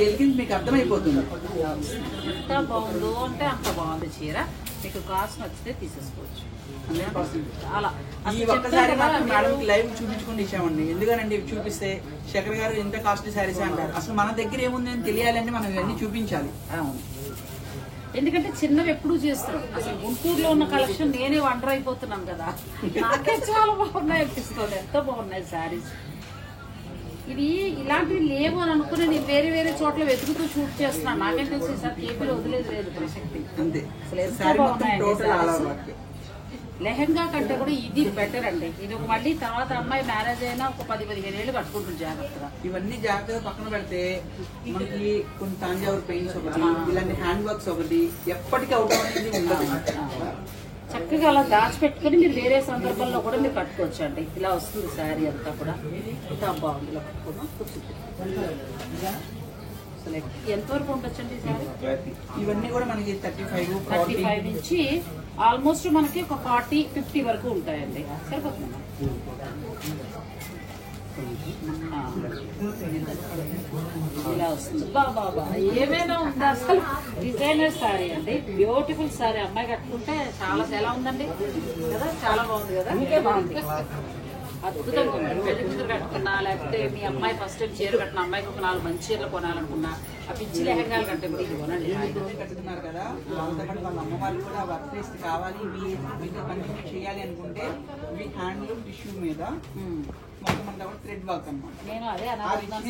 ఎలిగెన్స్ మీకు అర్థమైపోతుంది. ఎంత బాగుందో అంటే అంత బాగుంది చీర. మీకు కాస్ట్ నచ్చితే తీసేసుకోవచ్చు. చాలా ఈ ఒక్కసారి మాత్రం మేడం లైవ్ చూపించుకుని ఇచ్చామండి. ఎందుకనండి చూపిస్తే శేఖర్ గారు ఎంత కాస్ట్లీ శారీస్ అంటారు. అసలు మన దగ్గర ఏముంది అని తెలియాలంటే మనం ఇవన్నీ చూపించాలి. ఎందుకంటే చిన్నవి ఎప్పుడు చేస్తున్నాం. అసలు గుంటూరులో ఉన్న కలెక్షన్ నేనే వండర్ అయిపోతున్నాను కదా, నాకే చాలా బాగున్నాయి అనిపిస్తుంది. ఎంతో బాగున్నాయి శారీస్. ఇవి ఇలాంటివి లేవు అని అనుకుని నేను వేరే వేరే చోట్ల వెతుకుతూ షూట్ చేస్తున్నాను. నాకేం తెలుసు ఈసారి కేపీలో వదిలేదు లేదు ప్రసక్తి. అసలు ఎంత బాగున్నాయి. లెహంగా కంటే కూడా ఇది బెటర్ అండి. ఇది ఒక మళ్ళీ తర్వాత అమ్మాయి మ్యారేజ్ అయినా ఒక 10-15 ఏళ్ళు కట్టుకుంటుంది జాగ్రత్తగా. ఇవన్నీ జాగ్రత్తగా పక్కన పెడితే మనకి కొన్ని తాంజావూరు పెయింట్స్ ఒకటి, ఇలాంటి హ్యాండ్ వర్క్స్ ఒకటి, ఎప్పటికీ అవుట్ అనేది ఉండదు. చక్కగా అలా దాచిపెట్టుకుని మీరు వేరే సందర్భంలో కూడా మీరు కట్టుకోవచ్చు అండి. ఇలా వస్తుంది శారీ అంతా కూడా. ఇంకా బాగుంది. ఇలా అసలు ఎంతవరకు ఉండొచ్చండి శారీ? ఇవన్నీ కూడా మనకి 35 నుంచి ఆల్మోస్ట్ మనకి ఒక 40-50 వరకు ఉంటాయండి. సరిపోతుంది. ఇలా వస్తుంది. బాబా ఏమైనా ఉందా అసలు? డిజైనర్ శారీ అండి, బ్యూటిఫుల్ శారీ. అమ్మాయి కట్టుకుంటే చాలా ఎలా ఉందండి కదా, చాలా బాగుంది కదా. ఇంకే బాగుంది, అద్భుతంగా ఉంది. పెళ్లి కూతురు కట్టుకున్నా, లేకపోతే మీ అమ్మాయి ఫస్ట్ టైం చీర కట్టిన అమ్మాయికి ఒక 4 మంచి చీరలు కొనాలనుకున్నా, ఆ పిచ్చి లెహంగాల కంటే కూడా ఇది కొనండి. కట్టుకున్నారు కదా, వాళ్ళతో పాటు వాళ్ళ అమ్మ వాళ్ళు కూడా వర్క్ ప్లేస్ కావాలి, వీటిని కంటిన్యూ చేయాలి అనుకుంటే ఇవి హ్యాండ్లూమ్ టిష్యూ మీద మొత్తం అంతా కూడా థ్రెడ్ వర్క్ అన్నమాట. నేను అదే అనుకుంటున్నాను.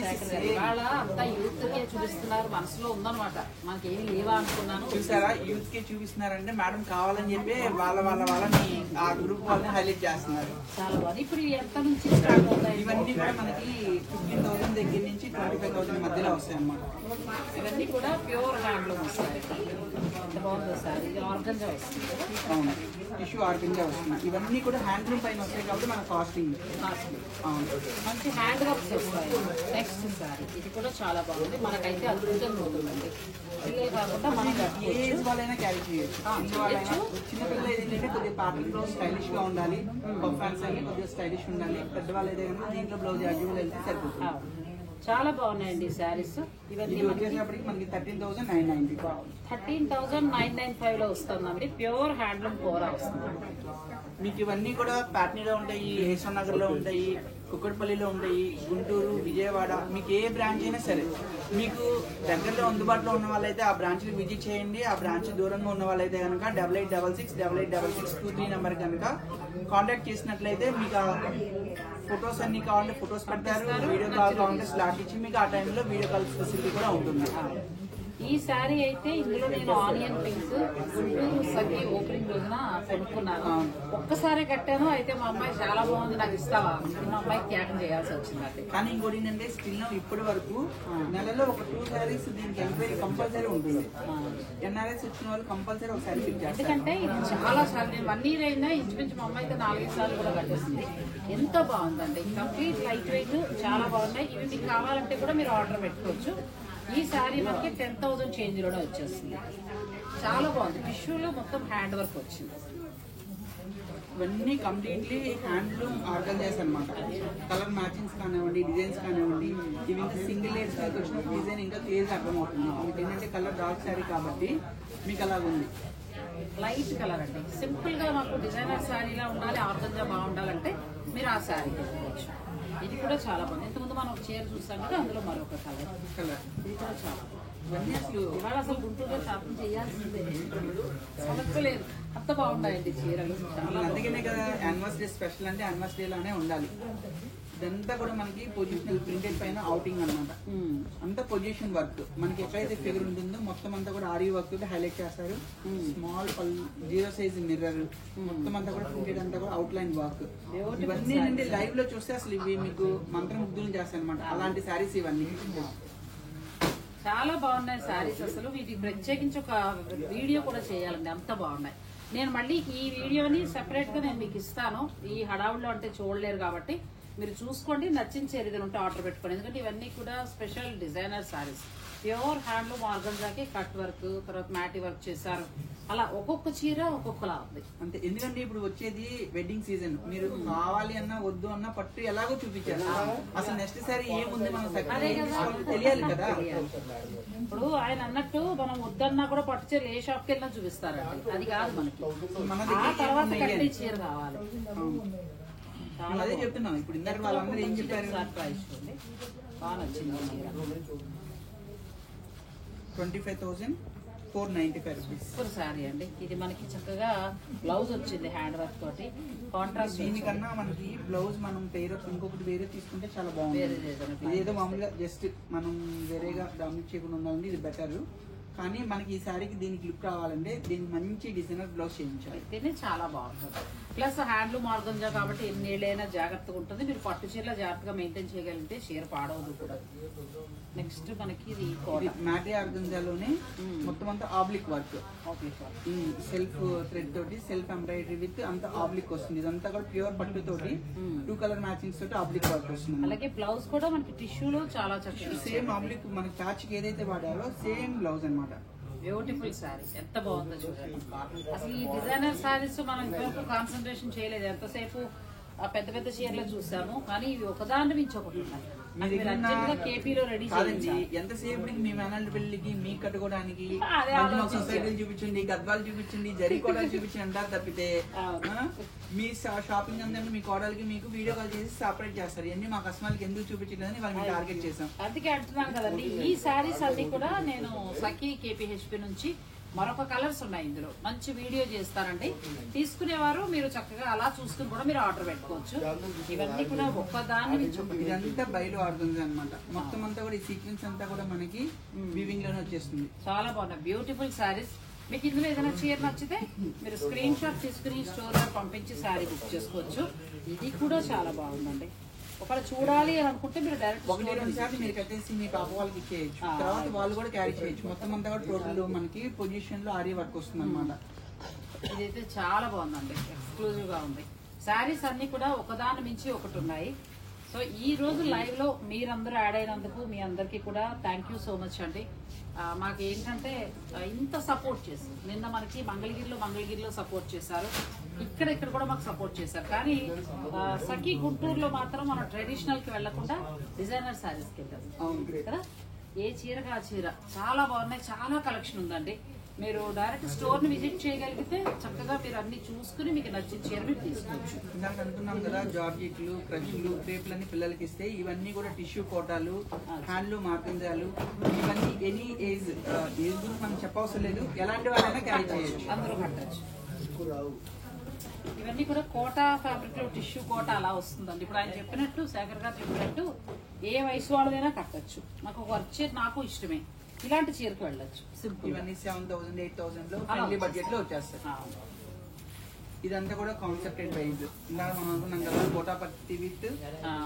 ఇవాళ అంతా యూత్ కే చూపిస్తున్నారు, మనసులో ఉందన్నమాట. మనకి ఏమి లేవా అనుకున్నాను. చూసారా, యూత్ కి చూపిస్తున్నారంటే మేడం కావాలని చెప్పి వాళ్ళని ఆ గ్రూప్ వాళ్ళని హైలైట్ చేస్తున్నారు. చాలా బాగుంది. ఇప్పుడు ఎంత నుంచి స్టార్ట్ అవుతాయి? ఇవన్నీ కూడా మనకి 15,000 దగ్గర నుంచి 25,000 మధ్యలో వస్తాయి అన్నమాట. ఇవన్నీ కూడా ప్యూర్ హ్యాండ్లూమ్ వస్తాయి. ఎంత బాగుందో సార్. ఇది ఆర్గంజా వస్తుంది. అవును, టిష్యూ ఆర్గంజా వస్తుంది. ఇవన్నీ కూడా హ్యాండ్లూమ్ పైన వస్తాయి కాబట్టి మన కాస్టింగ్ మంచి హ్యాండ్ వర్క్స్ వస్తాయి. నెక్స్ట్ సారీ ఇది కూడా చాలా బాగుంది. మనకైతే అద్భుతంగా ఉంటుందండి. పిల్లలు కాకుండా మనం ఏజ్ వాళ్ళైనా క్యారీ చేయొచ్చు. చిన్నపిల్లలు ఏంటంటే కొద్దిగా పార్టీలో స్టైలిష్ గా ఉండాలి, పర్ఫాన్స్ అన్ని కొద్దిగా స్టైలిష్ ఉండాలి. పెద్దవాళ్ళు అయితే కనుక దీంట్లో బ్లౌజ్ యాజువల్ వెళ్తే సరిపోతుంది. చాలా బాగున్నాయండి శారీస్. ఇవన్నీ వచ్చేటప్పటికి మనకి 13,990. 13,995 లో వస్తుందండి. ప్యూర్ హ్యాండ్లూమ్ కోరా వస్తుంది. మీకు ఇవన్నీ కూడా ప్యాట్నీలో ఉంటాయి, యశ్వంత్ నగర్ లో ఉంటాయి, కుక్కడపల్లిలో ఉంటాయి, గుంటూరు, విజయవాడ. మీకు ఏ బ్రాంచ్ అయినా సరే, మీకు దగ్గరలో అందుబాటులో ఉన్న వాళ్ళైతే ఆ బ్రాంచ్ విజిట్ చేయండి. ఆ బ్రాంచ్ దూరంగా ఉన్న వాళ్ళైతే కనుక 8866886623 నెంబర్ కనుక కాంటాక్ట్ చేసినట్లయితే మీకు ఫొటోస్ అన్ని కావాలంటే ఫొటోస్ పెడతారు, వీడియో కాల్ కావాలంటే స్లాట్ ఇచ్చి మీకు ఆ టైంలో వీడియో కాల్ ఫెసిలిటీ కూడా ఉంటుంది. ఈ శారీ అయితే ఇందులో నేను ఆనియన్ పింక్ గుంటూరు సఖి ఓపెనింగ్ రోజున కొనుక్కున్నాను. ఒక్కసారి కట్టాను. అయితే మా అమ్మాయి చాలా బాగుంది, నాకు ఇస్తావా, మా అమ్మాయి త్యాగం చేయాల్సి వచ్చింది. కానీ ఇంకోటి ఏంటంటే స్టిల్ ఇప్పటి వరకు నెలలో ఒక 2 శారీస్ దీనికి ఎంక్వైరీ కంపల్సరీ ఉంటుంది. NRS వచ్చిన వాళ్ళు కంపల్సరీ ఒక శారీ పిక్ చేస్తారు. ఎందుకంటే ఇది చాలా సార్లు నేను 1 year అయినా ఇంచుమించు మా అమ్మాయి అయితే 4-5 సార్లు కూడా కట్టేసింది. ఎంతో బాగుందండి. కంప్లీట్ లైట్ వెయిట్ చాలా బాగున్నాయి. ఇవి మీకు కావాలంటే కూడా మీరు ఆర్డర్ పెట్టుకోవచ్చు. ఈ శారీ మనకి 10,000 చేంజ్ లోనే వచ్చేస్తుంది. చాలా బాగుంది. టిష్యూలో మొత్తం హ్యాండ్ వర్క్ వచ్చింది. ఇవన్నీ కంప్లీట్లీ హ్యాండ్లూమ్ ఆర్గనైజ్ అనమాట. కలర్ మ్యాచింగ్స్ కానివ్వండి, డిజైన్స్ కానివ్వండి, ఇవి ఇంకా సింగిల్ లేయర్స్ వచ్చిన డిజైన్ ఇంకా క్లియర్ అర్థమవుతుంది. మీకు ఏంటంటే కలర్ డార్క్ శారీ కాబట్టి మీకు అలాగ ఉంది. లైట్ కలర్ అండి. సింపుల్ గా మాకు డిజైనర్ శారీలా ఉండాలి, ఆర్గంజా బాగుండాలంటే మీరు ఆ శారీ తీసుకోవచ్చు. ఇది కూడా చాలా బాగుంది. ఇంతకుముందు మనం ఒక చీర చూస్తాం కదా, అందులో మరొక కలర్. ఇది కూడా చాలా ఇవన్నీ అసలు ఇవాళ అసలు గుంటూరులో షాపింగ్ చేయాల్సిందే, సమస్యలేదు. అంత బాగున్నాయండి చీరలు. అందుకనే కదా యానివర్సరీ స్పెషల్ అంటే యానివర్సరీ లానే ఉండాలి. ఇదంతా కూడా మనకి పొజిషనల్ ప్రింటెడ్ పైన అవుటింగ్ అనమాట. అంతా పొజిషన్ వర్క్. మనకి ఎక్కడైతే ఫిగర్ ఉంటుందో మొత్తం అంతా కూడా ఆరీ వర్క్ హైలైట్ చేస్తారు. స్మాల్ 0 సైజ్ మిర్రర్ మొత్తం అంతా కూడా ప్రింటెడ్ అంతా కూడా అవుట్ లైన్ వర్క్. ఇవన్నీ ఏంటంటే లైవ్ లో చూస్తే అసలు ఇవి మీకు మంత్రముగ్ధులు చేస్తాయి అనమాట. అలాంటి శారీస్ ఇవన్నీ చాలా బాగున్నాయి శారీస్. అసలు వీటికి ప్రత్యేకించి ఒక వీడియో కూడా చేయాలండి, అంత బాగున్నాయి. నేను మళ్ళీ ఈ వీడియోని సెపరేట్ గా నేను మీకు ఇస్తాను. ఈ హడావుల్లో అంటే చూడలేరు కాబట్టి మీరు చూసుకోండి. నచ్చిన చీర ఏదైనా ఉంటే ఆర్డర్ పెట్టుకోండి. ఎందుకంటే ఇవన్నీ కూడా special designer saris. Pure handloom ఆర్గంజాకి కట్ వర్క్, తర్వాత మ్యాటి వర్క్ చేశారు. అలా ఒక్కొక్క చీర ఒక్కొక్కలా ఉంది అంతే. ఎందుకంటే ఇప్పుడు వచ్చేది వెడ్డింగ్ సీజన్. మీరు కావాలి అన్నా వద్దు అన్నా పట్టు ఎలాగో చూపించారు. అసలు నెక్స్ట్ సారి ఏముంది మనం తెలియాలి కదా. ఇప్పుడు ఆయన అన్నట్టు మనం వద్దన్నా కూడా పట్టు చీర ఏ షాప్కి వెళ్ళినా చూపిస్తారండి. అది కాదు మనకి. ఆ తర్వాత కట్టే చీర కావాలి. అదే చెప్తున్నాం. ఇప్పుడు ఇందాక వాళ్ళందరూ ఏం చెప్పారు? బాగా నచ్చింది చీర. 25,000 495 రూపీస్. సూపర్ శారీ అండి. ఇది మనకి చక్కగా బ్లౌజ్ వచ్చింది హ్యాండ్ వర్క్ తోటి, కాంట్రాస్ట్. దీనికన్నా మనకి బ్లౌజ్ మనం ఇంకొకటి వేరే తీసుకుంటే చాలా బాగుంది. ఇదేదో మామూలుగా జస్ట్ మనం వేరేగా డామినేట్ చేయకుండా ఉండాలంటే ఇది బెటర్. కానీ మనకి ఈ శారీకి దీనికి లుక్ రావాలంటే దీనికి మంచి డిజైనర్ బ్లౌజ్ చేయించాలి. అయితేనే చాలా బాగుంటుంది. ప్లస్ హ్యాండ్లూమ్ ఆర్గంజా కాబట్టి ఎన్నేళ్ళైనా జాగ్రత్తగా ఉంటుంది. మీరు పట్టు చీరలో జాగ్రత్తగా మెయింటైన్ చేయగలిగితే చీర పాడవదు కూడా. నెక్స్ట్ మనకి ఇది మ్యాటీ ఆర్గంజాలోనే మొత్తం అంతా ఆబ్లిక్ వర్క్, సెల్ఫ్ థ్రెడ్ తోటి సెల్ఫ్ ఎంబ్రాయిడరీ విత్ అంత ఆబ్లిక్ వస్తుంది. ఇదంతా కూడా ప్యూర్ పట్టు తోటి 2 కలర్ మ్యాచింగ్స్ తోటి ఆబ్లిక్ వర్క్ వస్తుంది. అలాగే బ్లౌజ్ కూడా మనకి టిష్యూలో చాలా చక్కగా సేమ్ ఆబ్లిక్ మనకి ప్యాచ్ కి ఏదైతే వాడారో సేమ్ బ్లౌజ్ అన్నమాట. బ్యూటిఫుల్ శారీ ఎంత బాగుందో చూడండి. అసలు ఈ డిజైనర్ శారీస్ మనం ఇంతవరకు కాన్సన్ట్రేషన్ చేయలేదు. ఎంతసేపు పెద్ద పెద్ద చీరలు చూసాము, కానీ ఇవి ఒకదాన్ని మించి ఒకటి ఉన్నాయి. కేపీలో రెడీ చేయండి. ఎంతసేపటికి మీ మేనల్ పెళ్లికి మీ కట్టుకోవడానికి సొసైటీలు చూపించండి, గద్వాలు చూపించండి, జరికోవడానికి చూపించండి అంటారు తప్పితే మీ షాపింగ్ అంతా మీ కోడలకి మీకు వీడియో కాల్ చేసి సపరేట్ చేస్తారు. ఇవన్నీ మా కస్టమర్లకి ఎందుకు చూపించలేదని వాళ్ళు టార్గెట్ చేసాం. అందుకే అంటున్నాను కదండి. ఈ శారీస్ అన్ని కూడా నేను సఖీ కేపీహెచ్పి నుంచి మరొక కలర్స్ ఉన్నాయి. ఇందులో మంచి వీడియో చేస్తారండి. తీసుకునేవారు మీరు చక్కగా అలా చూసుకుని కూడా మీరు ఆర్డర్ పెట్టుకోవచ్చు. ఇవన్నీ కూడా ఒక్కదాన్ని ఇదంతా బయలు ఆడుతుంది అనమాట. మొత్తం అంతా కూడా ఈ సీక్వెన్స్ అంతా కూడా మనకి వీవింగ్ లోనే వచ్చేస్తుంది. చాలా బాగున్నాయి బ్యూటిఫుల్ శారీస్. మీకు ఇందులో ఏదైనా చీర నచ్చితే మీరు స్క్రీన్ షాట్ తీసుకుని స్టోర్ లో పంపించి శారీ బుక్ చేసుకోవచ్చు. ఇది కూడా చాలా బాగుందండి. ఒకవేళ చూడాలి అని అనుకుంటే మీరు డైరెక్ట్ 1-2 సార్లు మీరు కట్టేసి మీ పాప వాళ్ళకి ఇచ్చేయచ్చు. తర్వాత వాళ్ళు కూడా క్యారీ చేయొచ్చు. మొత్తం అంతా కూడా టోటల్ మనకి పొజిషన్ లో ఆరీ వర్క్ వస్తుంది అనమాట. ఇదైతే చాలా బాగుందండి, ఎక్స్క్లూజివ్ గా ఉంది. శారీస్ అన్ని కూడా ఒకదాని మించి ఒకటి ఉన్నాయి. సో ఈ రోజు లైవ్ లో మీరందరూ యాడ్ అయినందుకు మీ అందరికీ కూడా థ్యాంక్ యూ సో మచ్ అండి. మాకు ఏంటంటే ఇంత సపోర్ట్ చేశారు. నిన్న మనకి మంగళగిరిలో సపోర్ట్ చేశారు, ఇక్కడ కూడా మాకు సపోర్ట్ చేశారు. కానీ సఖీ గుంటూరులో మాత్రం మనం ట్రెడిషనల్ కి వెళ్లకుండా డిజైనర్ శారీస్ కి వెళ్తాం కదా. ఏ చీరగా ఆ చీర చాలా బాగున్నాయి. చాలా కలెక్షన్ ఉందండి. మీరు డైరెక్ట్ స్టోర్ ని విజిట్ చేయగలిగితే చక్కగా మీరు అన్ని చూసుకుని మీకు నచ్చిన చీర మీరు తీసుకోవచ్చు. ఇందాక అనుకున్నాం కదా, జార్జెట్లు, క్రష్లు, క్రేప్లన్నీ పిల్లలకి ఇస్తే ఇవన్నీ కూడా టిష్యూ కోటాలు, హ్యాండ్లూమ్ ఆర్గంజాలు, ఇవన్నీ ఎనీ ఏజ్ గ్రూప్ మనం చెప్పవసరం లేదు. ఎలాంటి వాళ్ళైనా క్యారీ చేయొచ్చు, అందరూ కట్టచ్చు. ఇవన్నీ కూడా కోటా ఫ్యాబ్రిక్ లో టిష్యూ కోట అలా వస్తుందండి. ఇప్పుడు ఆయన చెప్పినట్టు, శేఖర్ గారు చెప్పినట్టు ఏ వయసు వాళ్ళదైనా కట్టచ్చు. మాకు ఒక వర్క్ చీర నాకు ఇష్టమే. ఇలాంటి చీరకు వెళ్ళొచ్చు. సింపుల్. ఇవన్నీ 7,000, 8,000 లో ఫ్రెండ్లీ బడ్జెట్ లో వచ్చేస్తాయి. ఇదంతా కూడా కాన్సెప్టెడ్ వైజ్. ఇందాక మనం అనుకున్నాం కదా, కోటా పత్తి విత్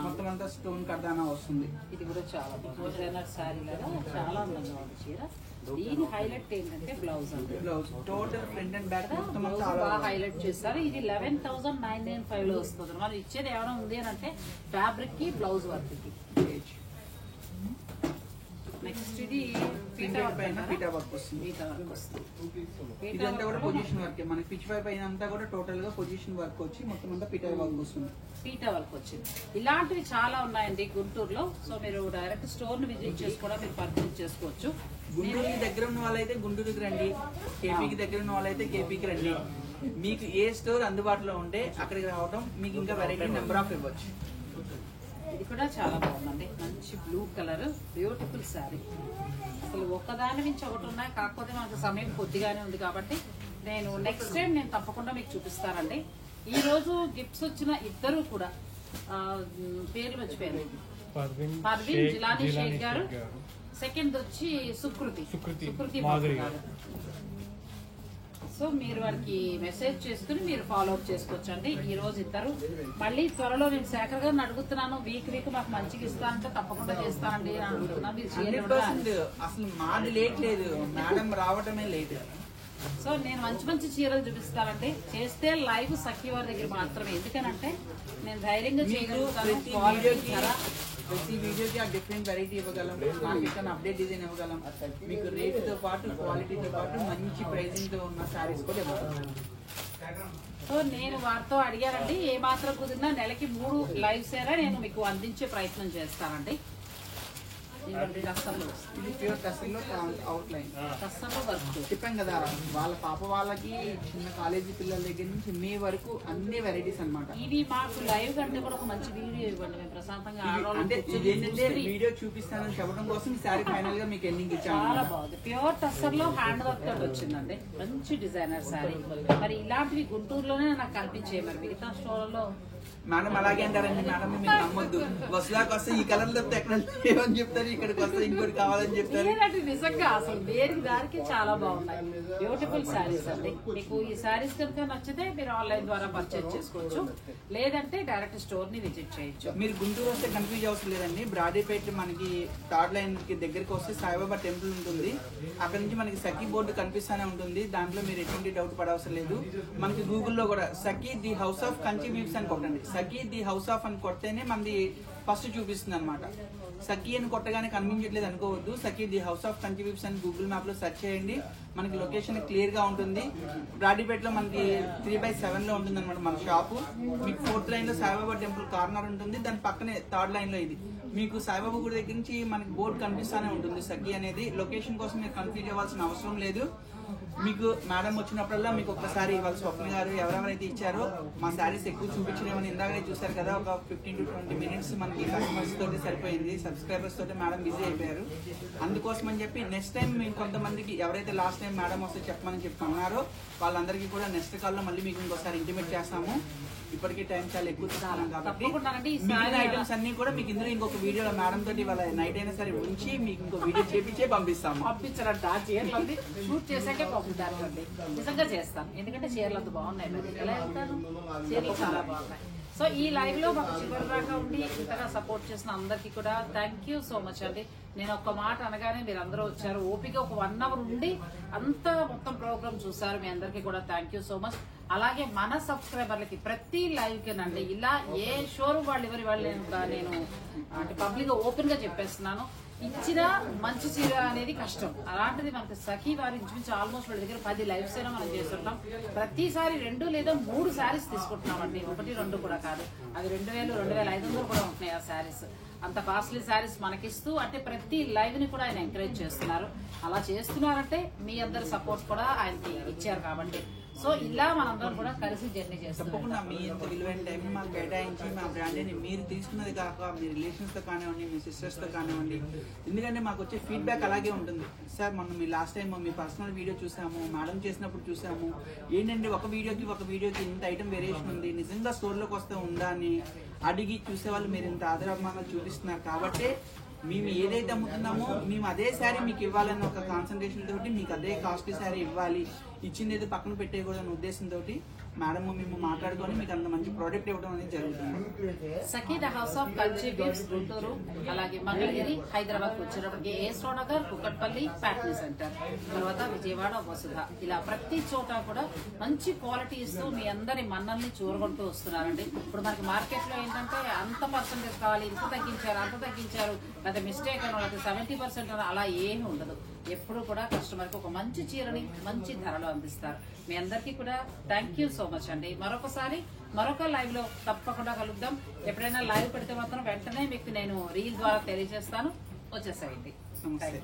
మొత్తం అంతా స్టోన్ కర్దానా వస్తుంది. ఇది కూడా చాలా డిజైనర్ శారీ లాగా చాలా అందంగా ఉంది చీర. దీని హైలైట్ ఏంటంటే బ్లౌజ్ అండి. Blouse total front and back మొత్తం బాగా హైలైట్ చేస్తారు. ఇది 11,995 లో వస్తుంది. మనం ఇచ్చేది ఏమైనా ఉంది అని అంటే ఫ్యాబ్రిక్ కి బ్లౌజ్ వర్క్ కి. నెక్స్ట్ ఇది పీటా వర్క్ వస్తుంది. ఇదంతా కూడా పొజిషన్ వర్క్. మనకి పిచ్ పై పైన అంతా కూడా టోటల్ గా పొజిషన్ వర్క్ వచ్చి మొత్తం అంతా పీటా వర్క్ వస్తుంది. పీటా వర్క్ వచ్చింది. ఇలాంటివి చాలా ఉన్నాయండి గుంటూరులో. సో మీరు డైరెక్ట్ స్టోర్ ని విజిట్ చేసి కూడా మీరు పర్చేజ్ చేసుకోవచ్చు. గుంటూరుకి దగ్గర ఉన్న వాళ్ళైతే గుంటూరుకి రండి, కేపీకి దగ్గర ఉన్న వాళ్ళైతే కేపీకి రండి. మీకు ఏ స్టోర్ అందుబాటులో ఉంటే అక్కడికి రావడం, మీకు ఇంకా వెరైటీ నెంబర్ ఆఫ్ ఇవ్వచ్చు. ఇది కూడా చాలా బాగుందండి. మంచి బ్లూ కలర్ బ్యూటిఫుల్ శారీ. అసలు ఒక్కదాని నుంచి ఒకటి ఉన్నాయి. కాకపోతే మనకు సమయం కొద్దిగానే ఉంది కాబట్టి నేను నెక్స్ట్ టైం నేను తప్పకుండా మీకు చూపిస్తానండి. ఈ రోజు గిఫ్ట్స్ వచ్చిన ఇద్దరు కూడా పేర్లు మర్చిపోయారు. పర్వీన్ జిలానీ షేక్ గారు, సెకండ్ వచ్చి సుకృతి గారు. సో మీరు వారికి మెసేజ్ చేసుకుని మీరు ఫాలో అప్ చేసుకోవచ్చు అండి. ఈ రోజు ఇద్దరు. మళ్ళీ త్వరలో నేను శేఖర్ గారిని అడుగుతున్నాను, వీక్ మాకు మంచిగా ఇస్తానంటే తప్పకుండా చేస్తానండి అని అడుగుతున్నాను. మీరు అసలు మాది లేట్ లేదు, మేడం రావటమే లేదు. సో నేను మంచి చీరలు చూపిస్తానండి. చేస్తే లైవ్ సఖీ వారి దగ్గర మాత్రమే. ఎందుకనంటే నేను ధైర్యంగా చేయగలుగుతాను. ప్రతి వీడియోకి ఆ డిఫరెంట్ వెరైటీ ఇవ్వగలం, మార్కెట్ అప్డేట్ డిజైన్ ఇవ్వగలం. మీకు రేటుతో పాటు క్వాలిటీతో పాటు మంచి ప్రైజింగ్ తో ఉన్న శారీస్ కూడా ఇవ్వగలం. సో నేను వారితో అడిగానండి, ఏ మాత్రం కుదిరినా నెలకి 3 లైవ్స్ అయినా నేను మీకు అందించే ప్రయత్నం చేస్తానండి. ఇవ్వండి టస్సర్లు ఇది ప్యూర్ టస్సర్ లో అవుట్ లైన్ టస్సర్లో వర్క్. చెప్పాం కదా వాళ్ళ పాప వాళ్ళకి చిన్న కాలేజీ పిల్లల దగ్గర నుంచి మీ వరకు అన్ని వెరైటీస్ అన్నమాట. ఇది మాకు లైవ్ కంటే కూడా ఒక మంచి వీడియో ఇవ్వండి, మేము ప్రశాంతంగా అంటే ఇదేంటంటే వీడియో చూపిస్తానని చెప్పడం కోసం ఈ సారీ ఫైనల్ గా మీకు ఎండింగ్ ఇచ్చాము. చాలా బాగుంది. ప్యూర్ టస్సర్ లో హ్యాండ్ వర్క్ తోటి వచ్చిందండి, మంచి డిజైనర్ సారీ. మరి ఇలాంటివి గుంటూరులోనే నాకు కనిపించాయి, మరి మిగతా స్టోర్లలో మేడం అలాగే అంటారండి. మేడం మీరు నమ్మొద్దు, వస్తాకు వస్తే ఈ కలర్ తప్పితే ఎక్కడ ఏమని చెప్తారు, ఇక్కడికి వస్తే ఇంకోటి కావాలని చెప్తారు. లేదంటే నిజంగా అసలు దేనికి దానికి చాలా బాగున్నాయి, బ్యూటిఫుల్ శారీస్ అండి. మీకు ఈ శారీస్ కనుక నచ్చితే మీరు ఆన్లైన్ ద్వారా పర్చేజ్ చేసుకోవచ్చు, లేదంటే డైరెక్ట్ స్టోర్ ని విజిట్ చేయొచ్చు. మీరు గుంటూరు వస్తే కన్ఫ్యూజ్ అవసరం లేదండి. బ్రాడీపేట మనకి థర్డ్ లైన్ కి దగ్గరికి వస్తే సాయిబాబా టెంపుల్ ఉంటుంది, అక్కడ నుంచి మనకి సఖీ బోర్డు కనిపిస్తూనే ఉంటుంది. దాంట్లో మీరు ఎటువంటి డౌట్ పడవసరం లేదు. మనకి గూగుల్లో కూడా Sakhi the house of Kanchi weaves అని కొట్టండి, సఖీ ది హౌస్ ఆఫ్ అని కొడితేనే మనది ఫస్ట్ చూపిస్తుంది అనమాట. సఖీ అని కొట్టగానే కనిపించట్లేదు అనుకోవద్దు, Sakhi the house of Kanchi weaves అని గూగుల్ మ్యాప్ లో సెర్చ్ చేయండి, మనకి లొకేషన్ క్లియర్ గా ఉంటుంది. బ్రాడీపేటలో మనకి 3/7 లో ఉంటుంది అనమాట మన షాపు. మీకు 4th లైన్ లో సాయిబాబా టెంపుల్ కార్నర్ ఉంటుంది, దాని పక్కనే 3rd లైన్ లో ఇది. మీకు సాయిబాబా గుడి దగ్గర నుంచి మనకి బోర్డు కనిపిస్తానే ఉంటుంది సఖీ అనేది. లొకేషన్ కోసం మీరు కన్ఫ్యూజ్ అవ్వాల్సిన అవసరం లేదు. మీకు మేడం వచ్చినప్పుడల్లా మీకు ఒక్కసారి వాళ్ళ స్వప్న గారు ఎవరెవరైతే ఇచ్చారో మా శారీస్ ఎక్కువ చూపించలేమని ఇందాకనే చూసారు కదా, ఒక 15 to 20 minutes మనకి కస్టమర్స్ తోటి సరిపోయింది, సబ్స్క్రైబర్స్ తోటి మేడం బిజీ అయిపోయారు. అందుకోసం అని చెప్పి నెక్స్ట్ టైం మేము కొంతమందికి ఎవరైతే లాస్ట్ టైం మేడం వస్తే చెప్పమని చెప్పుకున్నారో వాళ్ళందరికీ కూడా నెక్స్ట్ కాల్లో మళ్ళీ మీకు ఇంకోసారి ఇంటిమేట్ చేస్తాము. ఇప్పటికీ టైం చాలా ఎక్కువ తీసుకున్నాం కాబట్టి మిగిలిన ఐటమ్స్ అన్ని కూడా మీకు ఇందులో ఇంకొక వీడియోలో మేడం తోటి వాళ్ళ నైట్ అయినా సరే ఉంచి మీకు ఇంకో వీడియో చేపించే పంపిస్తాము. పంపించారంట చీరలు షూట్ చేసాకే పంపుతారండి. నిజంగా చేస్తాను, ఎందుకంటే చీరలు అంత బాగున్నాయి, మరి ఎలా వెళ్తాను, చీరలు చాలా బాగున్నాయి. సో ఈ లైవ్ లో మాకు చివరి దాకా ఉండి ఇంతగా సపోర్ట్ చేసిన అందరికీ కూడా థ్యాంక్ యూ సో మచ్ అండి. నేను ఒక్క మాట అనగానే మీరు అందరూ వచ్చారు, ఓపిక ఒక 1 hour ఉండి అంతా మొత్తం ప్రోగ్రామ్ చూసారు. మీ అందరికీ కూడా థ్యాంక్ యూ సో మచ్. అలాగే మన సబ్స్క్రైబర్లకి ప్రతి లైవ్ కినండి ఇలా ఏ షోరూమ్ వాళ్ళు ఎవరి వాళ్ళు నేను అంటే పబ్లిక్ గా ఓపెన్ గా చెప్పేస్తున్నాను, ఇచ్చిన మంచి చీర అనేది కష్టం. అలాంటిది మనకి సఖీ వారి ఇంచుమించు ఆల్మోస్ట్ వాళ్ళ దగ్గర 10 లైవ్స్ అయినా మనం చేస్తుంటాం. ప్రతిసారి 2 లేదా 3 శారీస్ తీసుకుంటున్నామండి, 1, 2 కూడా కాదు. అది 2000, 2500 కూడా ఉంటున్నాయి ఆ శారీస్. అంత కాస్ట్లీ శారీస్ మనకిస్తూ అంటే ప్రతి లైవ్ ని కూడా ఆయన ఎంకరేజ్ చేస్తున్నారు. అలా చేస్తున్నారంటే మీ అందరి సపోర్ట్ కూడా ఆయనకి ఇచ్చారు కాబట్టి. సో ఇలా మనందరం కూడా కలిసి జర్నీ చేస్తాం. తప్పకుండా మీ ఇంత విలువైన టైం మాకు కేటాయించి మా బ్రాండ్ని మీరు తీసుకున్నది కాక మీ రిలేషన్స్ తో కానివ్వండి, మీ సిస్టర్స్ తో కానివ్వండి, ఎందుకంటే మాకు వచ్చే ఫీడ్బ్యాక్ అలాగే ఉంటుంది. సార్ మొన్న మీ లాస్ట్ టైం మీ పర్సనల్ వీడియో చూసాము, మేడం చేసినప్పుడు చూసాము, ఏంటంటే ఒక వీడియోకి ఇంత ఐటమ్ వేరియేషన్ ఉంది, నిజంగా స్టోర్లోకి వస్తే ఉందా అని అడిగి చూసేవాళ్ళు మీరు ఇంత ఆదరాభిమానాలు చూపిస్తున్నారు. కాబట్టి మేము ఏదైతే అమ్ముతున్నామో మేము అదే శారీ మీకు ఇవ్వాలన్న ఒక కాన్సన్ట్రేషన్ తోటి మీకు అదే కాస్ట్లీ శారీ ఇవ్వాలి, ఇచ్చింది ఏదో పక్కన పెట్టేయకూడదన్న ఉద్దేశంతో మేడం మేము మాట్లాడుకొని మీకు అంత మంచి ప్రోడక్ట్ ఇవ్వడం అనేది జరుగుతుంది. Sakhi the house of culture weaves Guntur, అలాగే మంగళగిరి, హైదరాబాద్ వచ్చేటప్పటికి ఏస్రో నగర్, కుకట్పల్లి, ప్యాట్నీ సెంటర్, తర్వాత విజయవాడ, వసుధ, ఇలా ప్రతి చోట కూడా మంచి క్వాలిటీ ఇస్తూ మీ అందరి మన్నల్ని చూరగొంటూ వస్తున్నారండి. ఇప్పుడు మనకి మార్కెట్ లో ఏంటంటే అంత పర్సెంటేజ్ కావాలి, ఇంత తగ్గించారు, అంత తగ్గించారు, లేదా మిస్టేక్ అని వాళ్ళకి 70% అని అలా ఏమీ ఉండదు. ఎప్పుడు కూడా కస్టమర్ కి ఒక మంచి చీరని మంచి ధరలో అందిస్తారు. మీ అందరికీ కూడా థ్యాంక్ యూ సో మచ్ అండి. మరొకసారి మరొక లైవ్ లో తప్పకుండా కలుద్దాం. ఎప్పుడైనా లైవ్ పెడితే మాత్రం వెంటనే మీకు నేను రీల్ ద్వారా తెలియజేస్తాను. వచ్చేసాయండి. నమస్తే.